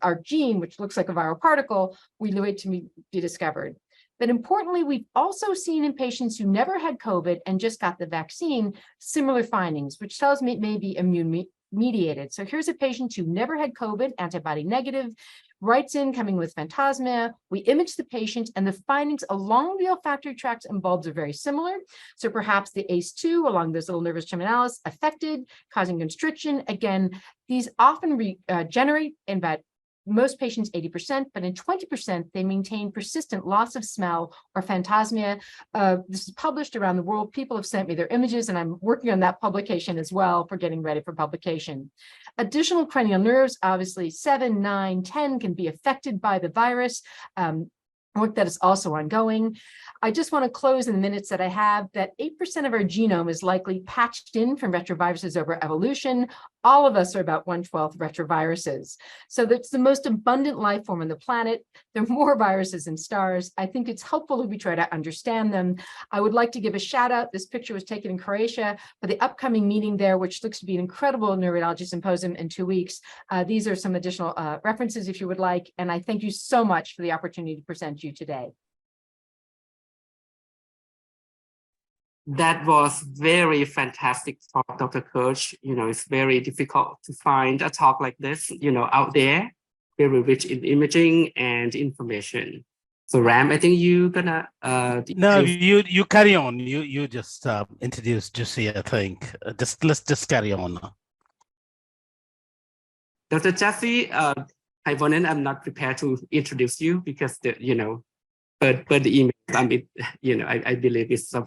Our gene, which looks like a viral particle, we wait to be discovered. But importantly, we've also seen in patients who never had COVID and just got the vaccine, similar findings, which tells me it may be immune mediated. So here's a patient who never had COVID, antibody negative, writes in coming with phantasma. We image the patient, and the findings along the olfactory tracts and bulbs are very similar. So perhaps the ACE2 along those little nervus terminalis affected, causing constriction. Again, these often regenerate in about most patients 80%, but in 20%, they maintain persistent loss of smell or phantasmia. This is published around the world. People have sent me their images, and I'm working on that publication as well for getting ready for publication. Additional cranial nerves, obviously 7, 9, 10 can be affected by the virus. Work that is also ongoing. I just want to close in the minutes that I have that 8% of our genome is likely patched in from retroviruses over evolution. All of us are about 1/12 retroviruses. So that's the most abundant life form on the planet. There are more viruses than stars. I think it's helpful if we try to understand them. I would like to give a shout out. This picture was taken in Croatia for the upcoming meeting there, which looks to be an incredible neurology symposium in 2 weeks. These are some additional references if you would like. And I thank you so much for the opportunity to present you today. That was very fantastic talk, Dr. Kirsch. It's very difficult to find a talk like this, out there, very rich in imaging and information. So Ram, I think you're gonna no, you carry on. You just introduced Jussi, I think. Let's just carry on. Dr. Jussi, Hirvonen, I'm not prepared to introduce you because the email, I believe it's some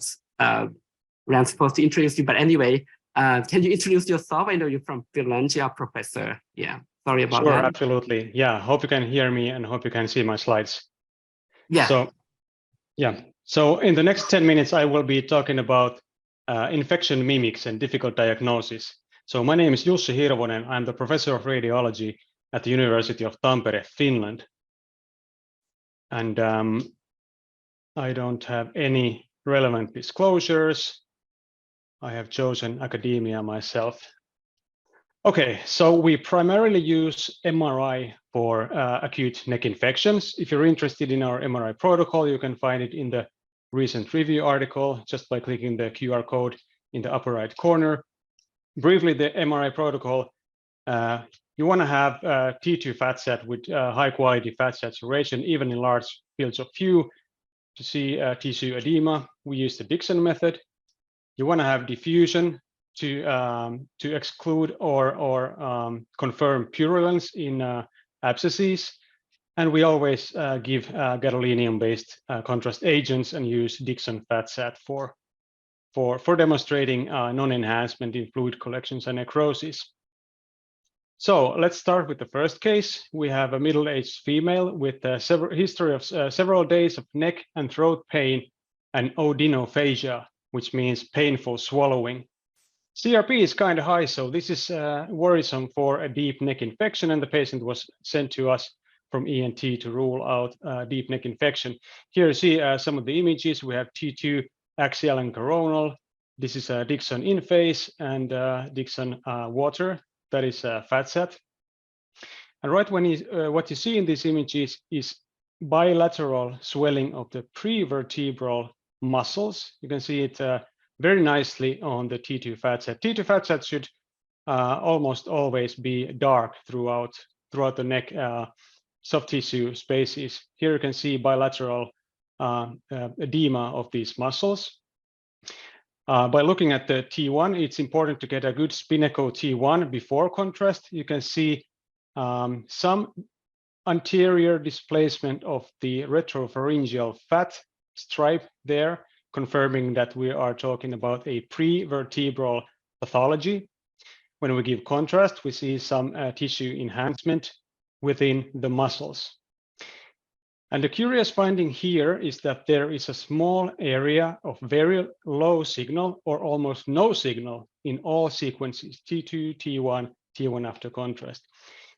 Ram supposed to introduce you, but anyway, can you introduce yourself? I know you're from Finland, you're a professor. Yeah, sorry about that. Sure, absolutely. Yeah, hope you can hear me and hope you can see my slides. Yeah. So in the next 10 minutes, I will be talking about infection mimics and difficult diagnosis. So my name is Jussi Hirvonen. I'm the professor of radiology at the University of Tampere, Finland. And I don't have any relevant disclosures. I have chosen academia myself. Okay, so we primarily use MRI for acute neck infections. If you're interested in our MRI protocol, you can find it in the recent review article just by clicking the QR code in the upper right corner. Briefly, the MRI protocol, you want to have T2 fat set with high quality fat saturation, even in large fields of view. To see tissue edema, we use the Dixon method. You want to have diffusion to exclude or confirm purulence in abscesses. And we always give gadolinium-based contrast agents and use Dixon FATSAT for demonstrating non-enhancement in fluid collections and necrosis. So let's start with the first case. We have a middle-aged female with a history of several days of neck and throat pain and odynophagia, which means painful swallowing. CRP is kind of high, so this is worrisome for a deep neck infection, and the patient was sent to us from ENT to rule out deep neck infection. Here you see some of the images. We have T2 axial and coronal. This is a Dixon in phase and Dixon water. That is FATSAT. And right when what you see in these images is bilateral swelling of the prevertebral muscles. You can see it very nicely on the T2 FATSAT. T2 FATSAT should almost always be dark throughout the neck soft tissue spaces. Here you can see bilateral edema of these muscles. By looking at the T1, it's important to get a good Spinnacle T1 before contrast. You can see some anterior displacement of the retropharyngeal fat stripe there, confirming that we are talking about a prevertebral pathology. When we give contrast, we see some tissue enhancement within the muscles. And the curious finding here is that there is a small area of very low signal or almost no signal in all sequences, T2, T1, T1 after contrast.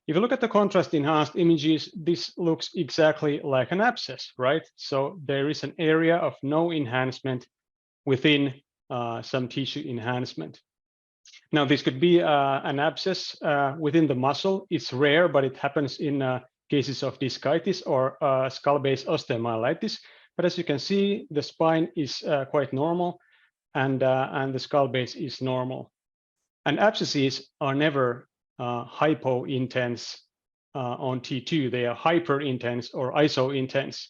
If you look at the contrast enhanced images, this looks exactly like an abscess, right? So there is an area of no enhancement within some tissue enhancement. Now, this could be an abscess within the muscle. It's rare, but it happens in cases of discitis or skull-base osteomyelitis. But as you can see, the spine is quite normal and the skull base is normal. And abscesses are never hypo-intense on T2. They are hyper-intense or iso-intense.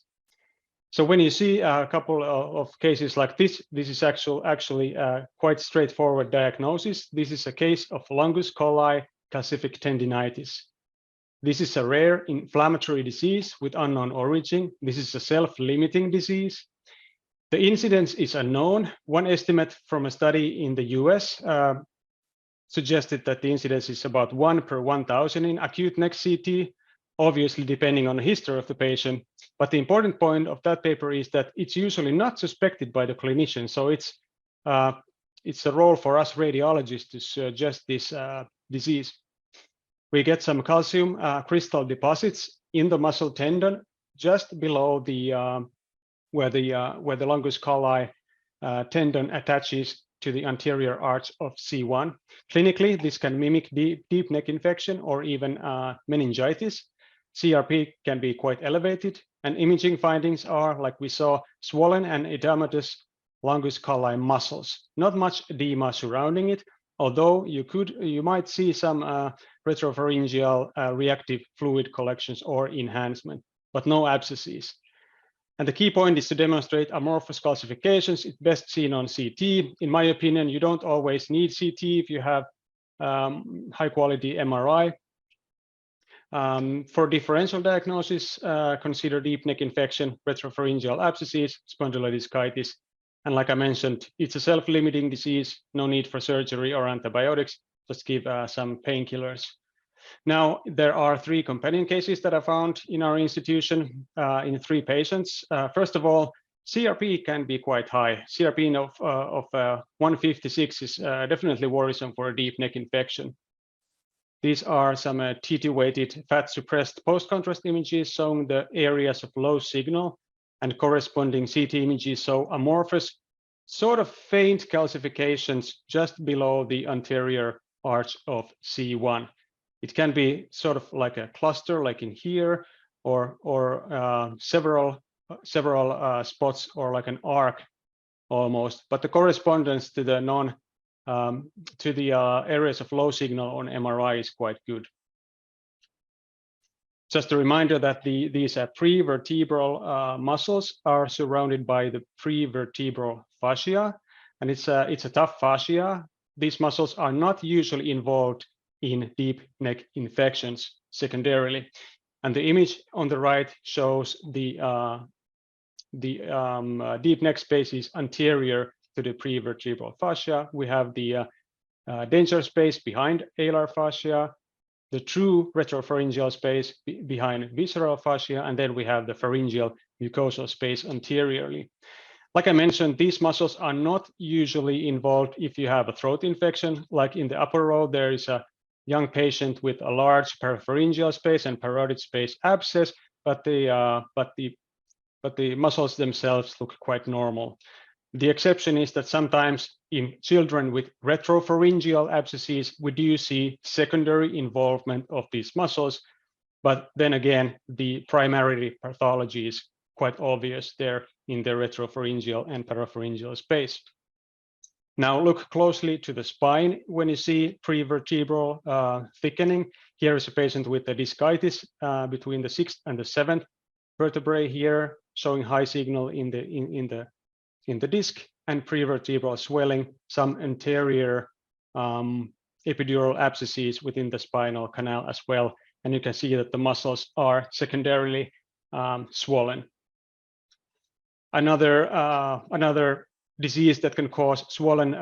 So when you see a couple of cases like this is actually quite straightforward diagnosis. This is a case of longus colli calcific tendinitis. This is a rare inflammatory disease with unknown origin. This is a self-limiting disease. The incidence is unknown. One estimate from a study in the US suggested that the incidence is about 1 per 1,000 in acute neck CT, obviously depending on the history of the patient. But the important point of that paper is that it's usually not suspected by the clinician. So it's a role for us radiologists to suggest this disease. We get some calcium crystal deposits in the muscle tendon just below the where the longus colli tendon attaches to the anterior arch of C1. Clinically, this can mimic deep neck infection or even meningitis. CRP can be quite elevated, and imaging findings are, like we saw, swollen and edematous longus colli muscles. Not much edema surrounding it, although you might see some retropharyngeal reactive fluid collections or enhancement, but no abscesses. And the key point is to demonstrate amorphous calcifications. It's best seen on CT. In my opinion, you don't always need CT if you have high quality MRI. For differential diagnosis, consider deep neck infection, retropharyngeal abscesses, spondylodiscitis. And like I mentioned, it's a self-limiting disease, no need for surgery or antibiotics, just give some painkillers. Now, there are 3 companion cases that I found in our institution in 3 patients. First of all, CRP can be quite high. CRP of 156 is definitely worrisome for a deep neck infection. These are some T2-weighted fat-suppressed post-contrast images showing the areas of low signal, and corresponding CT images show amorphous, sort of faint calcifications just below the anterior arch of C1. It can be sort of like a cluster, like in here, or several spots, or like an arc almost. But the correspondence to the areas of low signal on MRI is quite good. Just a reminder that these prevertebral muscles are surrounded by the prevertebral fascia, and it's a tough fascia. These muscles are not usually involved in deep neck infections secondarily. And the image on the right shows the deep neck spaces anterior to the prevertebral fascia. We have the danger space behind alar fascia, the true retropharyngeal space behind visceral fascia, and then we have the pharyngeal mucosal space anteriorly. Like I mentioned, these muscles are not usually involved if you have a throat infection. Like in the upper row, there is a young patient with a large parapharyngeal space and parotid space abscess, but the muscles themselves look quite normal. The exception is that sometimes in children with retropharyngeal abscesses, we do see secondary involvement of these muscles, but then again, the primary pathology is quite obvious there in the retropharyngeal and parapharyngeal space. Now look closely to the spine when you see prevertebral thickening. Here is a patient with a discitis between the 6th and the 7th vertebrae here, showing high signal in the disc, and prevertebral swelling, some anterior epidural abscesses within the spinal canal as well. And you can see that the muscles are secondarily swollen. Another disease that can cause swollen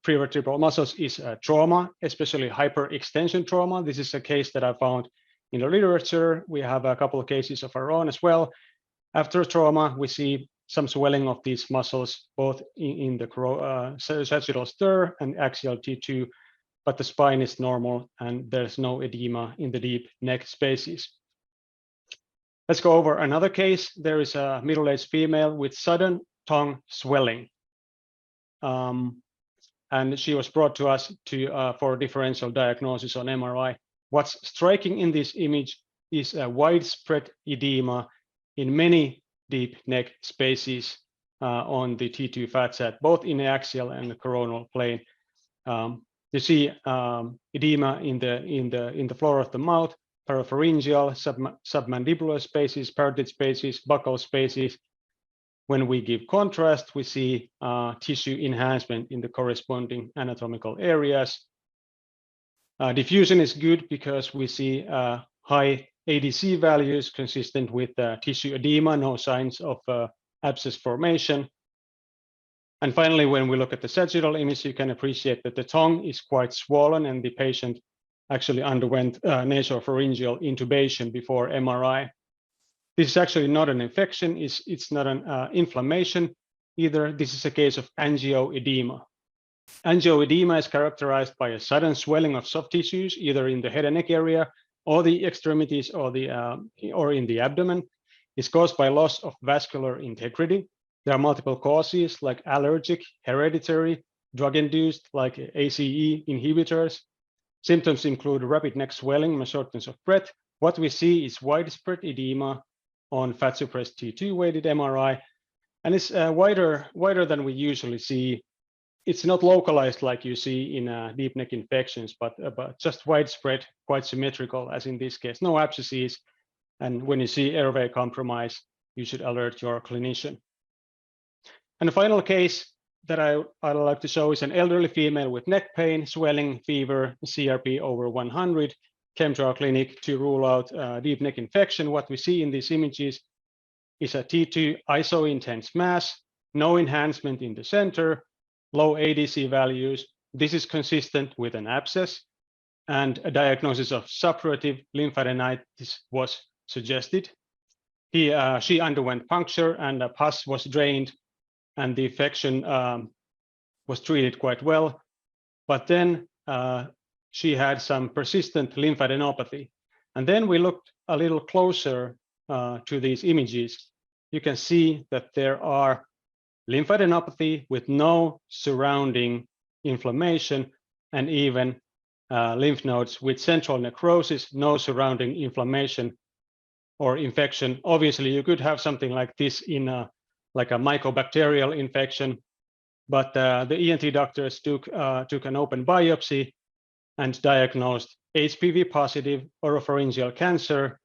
prevertebral muscles is trauma, especially hyperextension trauma. This is a case that I found in the literature. We have a couple of cases of our own as well. After trauma, we see some swelling of these muscles, both in the sagittal stir and axial T2, but the spine is normal and there's no edema in the deep neck spaces. Let's go over another case. There is a middle-aged female with sudden tongue swelling. And she was brought to us for differential diagnosis on MRI. What's striking in this image is a widespread edema in many deep neck spaces on the T2 fat set, both in the axial and the coronal plane. You see edema in the floor of the mouth, parapharyngeal, submandibular spaces, parotid spaces, buccal spaces. When we give contrast, we see tissue enhancement in the corresponding anatomical areas. Diffusion is good because we see high ADC values consistent with tissue edema, no signs of abscess formation. And finally, when we look at the sagittal image, you can appreciate that the tongue is quite swollen and the patient actually underwent nasopharyngeal intubation before MRI. This is actually not an infection, it's not an inflammation either. This is a case of angioedema. Angioedema is characterized by a sudden swelling of soft tissues, either in the head and neck area, or the extremities, or in the abdomen. It's caused by loss of vascular integrity. There are multiple causes like allergic, hereditary, drug-induced like ACE inhibitors. Symptoms include rapid neck swelling and shortness of breath. What we see is widespread edema on fat-suppressed T2-weighted MRI, and it's wider than we usually see. It's not localized like you see in deep neck infections, but just widespread, quite symmetrical, as in this case. No abscesses, and when you see airway compromise, you should alert your clinician. And the final case that I'd like to show is an elderly female with neck pain, swelling, fever, CRP over 100, came to our clinic to rule out deep neck infection. What we see in these images is a T2 iso-intense mass, no enhancement in the center, low ADC values. This is consistent with an abscess, and a diagnosis of suppurative lymphadenitis was suggested. She underwent puncture and a pus was drained, and the infection was treated quite well. But then she had some persistent lymphadenopathy. And then we looked a little closer to these images. You can see that there are lymphadenopathy with no surrounding inflammation, and even lymph nodes with central necrosis, no surrounding inflammation or infection. Obviously, you could have something like this in like a mycobacterial infection, but the ENT doctors took an open biopsy and diagnosed HPV positive oropharyngeal cancer,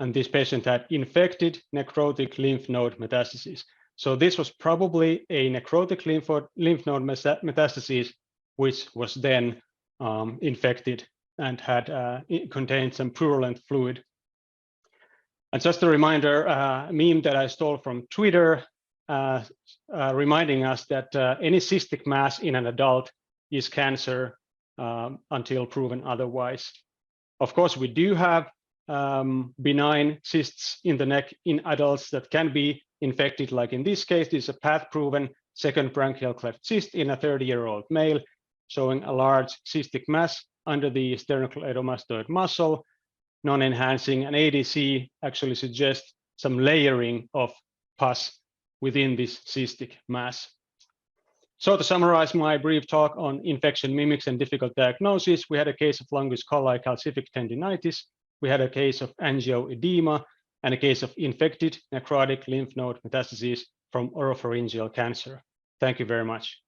and this patient had infected necrotic lymph node metastases. So this was probably a necrotic lymph node metastasis, which was then infected and had contained some purulent fluid. And just a reminder, a meme that I stole from Twitter, reminding us that any cystic mass in an adult is cancer until proven otherwise. Of course, we do have benign cysts in the neck in adults that can be infected, like in this case, this is a path-proven second branchial cleft cyst in a 30-year-old male, showing a large cystic mass under the sternocleidomastoid muscle, non-enhancing, and ADC actually suggests some layering of pus within this cystic mass. So to summarize my brief talk on infection mimics and difficult diagnosis, we had a case of longus colli calcific tendinitis, we had a case of angioedema, and a case of infected necrotic lymph node metastases from oropharyngeal cancer. Thank you very much.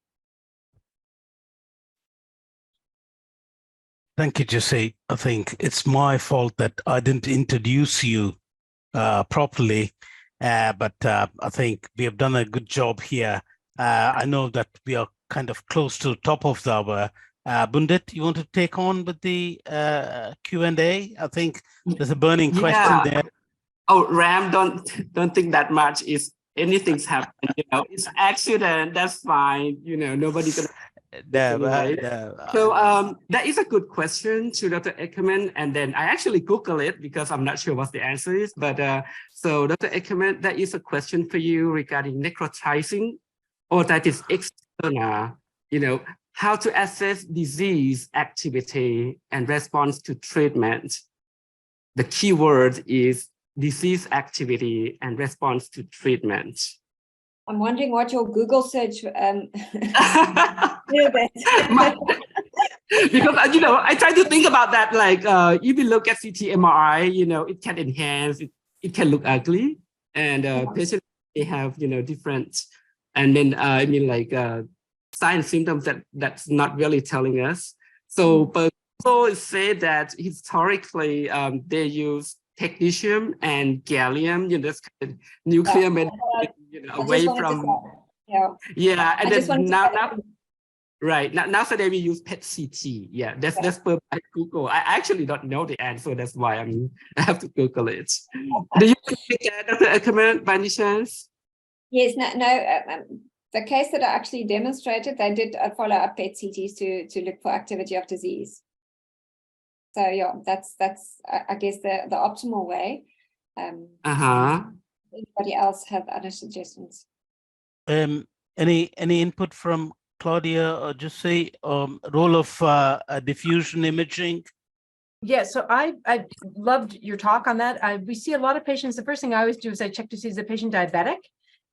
Thank you, Jussi. I think it's my fault that I didn't introduce you properly, but I think we have done a good job here. I know that we are kind of close to top of the hour. Bundhit, you want to take on with the Q&A? I think there's a burning question there. Oh, Ram, don't think that much. If anything's happened, you know, it's accident. That's fine. You know, nobody gonna. So that is a good question to Dr. Ackermann, and then I actually Google it because I'm not sure what the answer is. But so Dr. Ackermann, that is a question for you regarding necrotizing otitis externa. You know, how to assess disease activity and response to treatment. The key word is disease activity and response to treatment. I'm wondering what your Google search because you know, I try to think about that. Like, if you look at CT MRI, you know, it can enhance, it can look ugly, and patients they have, you know, different, and then I mean, like signs, symptoms that's not really telling us. So, but people say that historically they use technetium and gallium, you know, this kind of nuclear medicine, you know, away from, and then now right now today we use PET CT. Yeah, that's per Google. I actually don't know the answer. That's why I have to Google it. Do you think Dr. Ackermann by any chance? Yes, no. The case that I actually demonstrated, they did follow up PET CTs to look for activity of disease. So yeah, that's I guess the optimal way. Anybody else have other suggestions? Any input from Claudia or Jussi? Role of diffusion imaging? Yeah, so I loved your talk on that. We see a lot of patients. The first thing I always do is I check to see is the patient diabetic.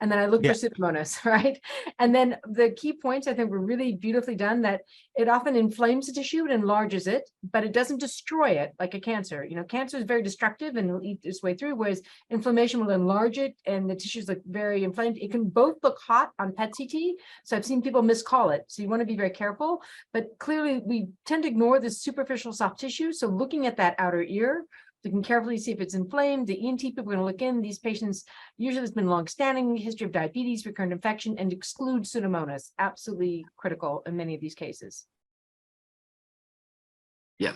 And then I look for Pseudomonas, right? And then the key points I think were really beautifully done, that it often inflames the tissue and enlarges it, but it doesn't destroy it like a cancer. You know, cancer is very destructive and will eat its way through, whereas inflammation will enlarge it and the tissues look very inflamed. It can both look hot on PET CT. So I've seen people miscall it. So you want to be very careful, but clearly we tend to ignore the superficial soft tissue. So looking at that outer ear, we can carefully see if it's inflamed. The ENT people are going to look in. These patients, usually there's been long-standing history of diabetes, recurrent infection, and exclude Pseudomonas. Absolutely critical in many of these cases. Yeah,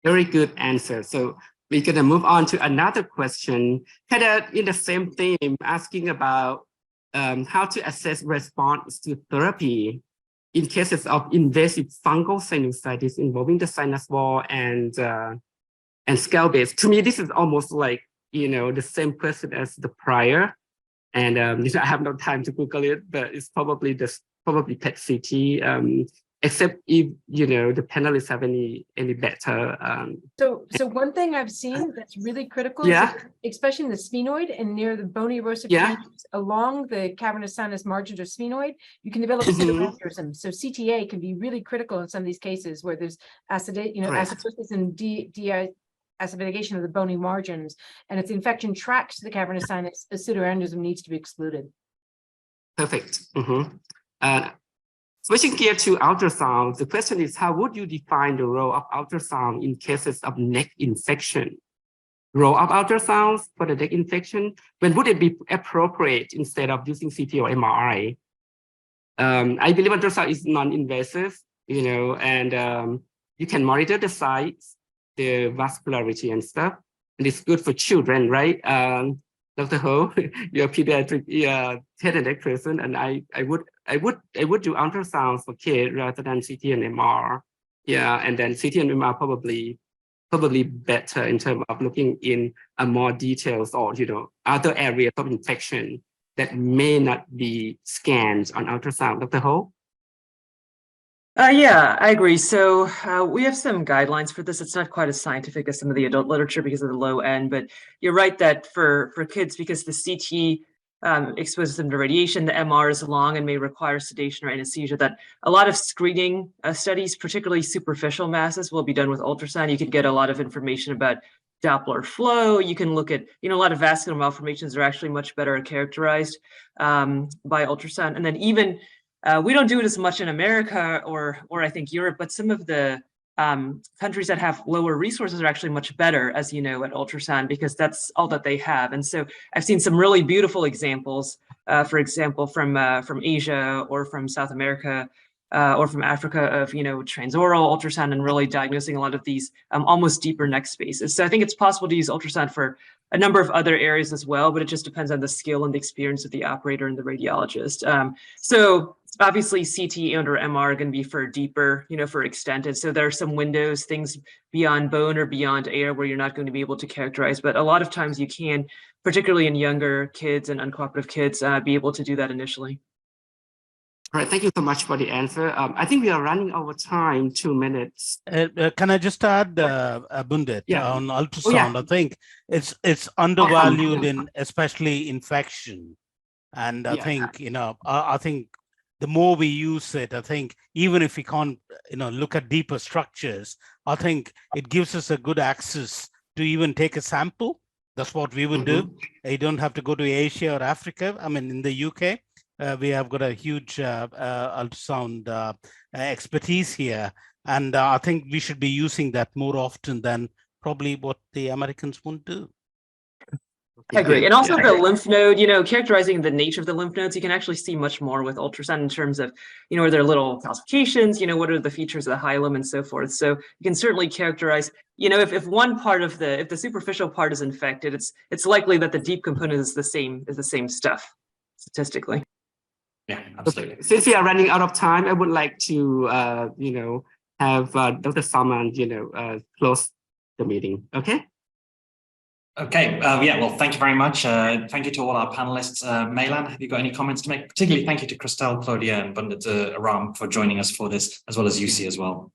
very good answer. So we're going to move on to another question, kind of in the same theme, asking about how to assess response to therapy in cases of invasive fungal sinusitis involving the sinus wall and scale base. To me, this is almost like, you know, the same question as the prior. And you know, I have no time to Google it, but it's probably PET CT, except if, you know, the panelists have any better. So one thing I've seen that's really critical, is especially in the sphenoid and near the bony erosive changes along the cavernous sinus margins or sphenoid, you can develop pseudoaneurysm. So CTA can be really critical in some of these cases where there's acidosis and acidification of the bony margins, and if the infection tracks to the cavernous sinus, a pseudoaneurysm needs to be excluded. Perfect. Switching gear to ultrasound, the question is, how would you define the role of ultrasound in cases of neck infection? Role of ultrasound for the neck infection, when would it be appropriate instead of using CT or MRI? I believe ultrasound is non-invasive, you know, and you can monitor the sites, the vascularity and stuff. and it's good for children, right? Dr. Ho, you're a pediatric head and neck person, and I would do ultrasound for kids rather than CT and MR. Yeah, and then CT and MR probably better in terms of looking in more details or other areas of infection that may not be scanned on ultrasound. Dr. Ho? Yeah, I agree. So we have some guidelines for this. It's not quite as scientific as some of the adult literature because of the low end, but you're right that for kids, because the CT exposes them to radiation, the MR is long and may require sedation or anesthesia, that a lot of screening studies, particularly superficial masses, will be done with ultrasound. You can get a lot of information about Doppler flow. You can look at, a lot of vascular malformations are actually much better characterized by ultrasound. And then even we don't do it as much in America or I think Europe, but some of the countries that have lower resources are actually much better, as you know, at ultrasound, because that's all that they have. And so I've seen some really beautiful examples, for example, from Asia or from South America or from Africa of, transoral ultrasound and really diagnosing a lot of these almost deeper neck spaces. So I think it's possible to use ultrasound for a number of other areas as well, but it just depends on the skill and the experience of the operator and the radiologist. So obviously CT and or MR are going to be for deeper, for extended. So there are some windows, things beyond bone or beyond air where you're not going to be able to characterize, but a lot of times you can, particularly in younger kids and uncooperative kids, be able to do that initially. All right, thank you so much for the answer. I think we are running over time, 2 minutes. Can I just add, Bundhit, on ultrasound? Oh, yeah. I think it's undervalued in especially infection, and I think I think the more we use it, I think even if we can't look at deeper structures, I think it gives us a good access to even take a sample. That's what we would do. You don't have to go to Asia or Africa. I mean, in the UK. We have got a huge ultrasound expertise here, and I think we should be using that more often than probably what the Americans won't do. I agree. And also the lymph node, characterizing the nature of the lymph nodes, you can actually see much more with ultrasound in terms of, are there little calcifications, what are the features of the hilum and so forth. So you can certainly characterize, if one part of if the superficial part is infected, it's likely that the deep component is the same stuff statistically. Yeah, absolutely. Since we are running out of time, I would like to, have Dr. Salman, close the meeting. Okay. Okay. Well, thank you very much. Thank you to all our panelists. Mailan, have you got any comments to make? Particularly thank you to Christelle, Claudia, and Bundhit Aram for joining us for this, as well as Jussi as well.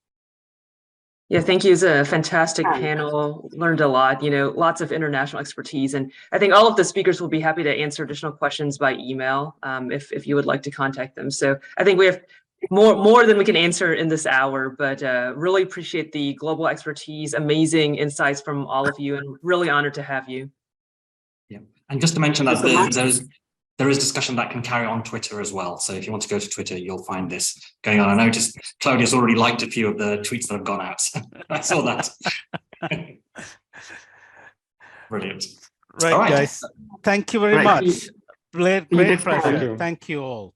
Yeah, thank you. It's a fantastic panel. Learned a lot, lots of international expertise. And I think all of the speakers will be happy to answer additional questions by email if you would like to contact them. So I think we have more than we can answer in this hour, but really appreciate the global expertise, amazing insights from all of you, and really honored to have you. Yeah, and just to mention that there is discussion that can carry on Twitter as well. So if you want to go to Twitter, you'll find this going on. I noticed Claudia's already liked a few of the tweets that have gone out. I saw that. Brilliant. Right, guys. Thank you very much. Great pleasure. Thank you all.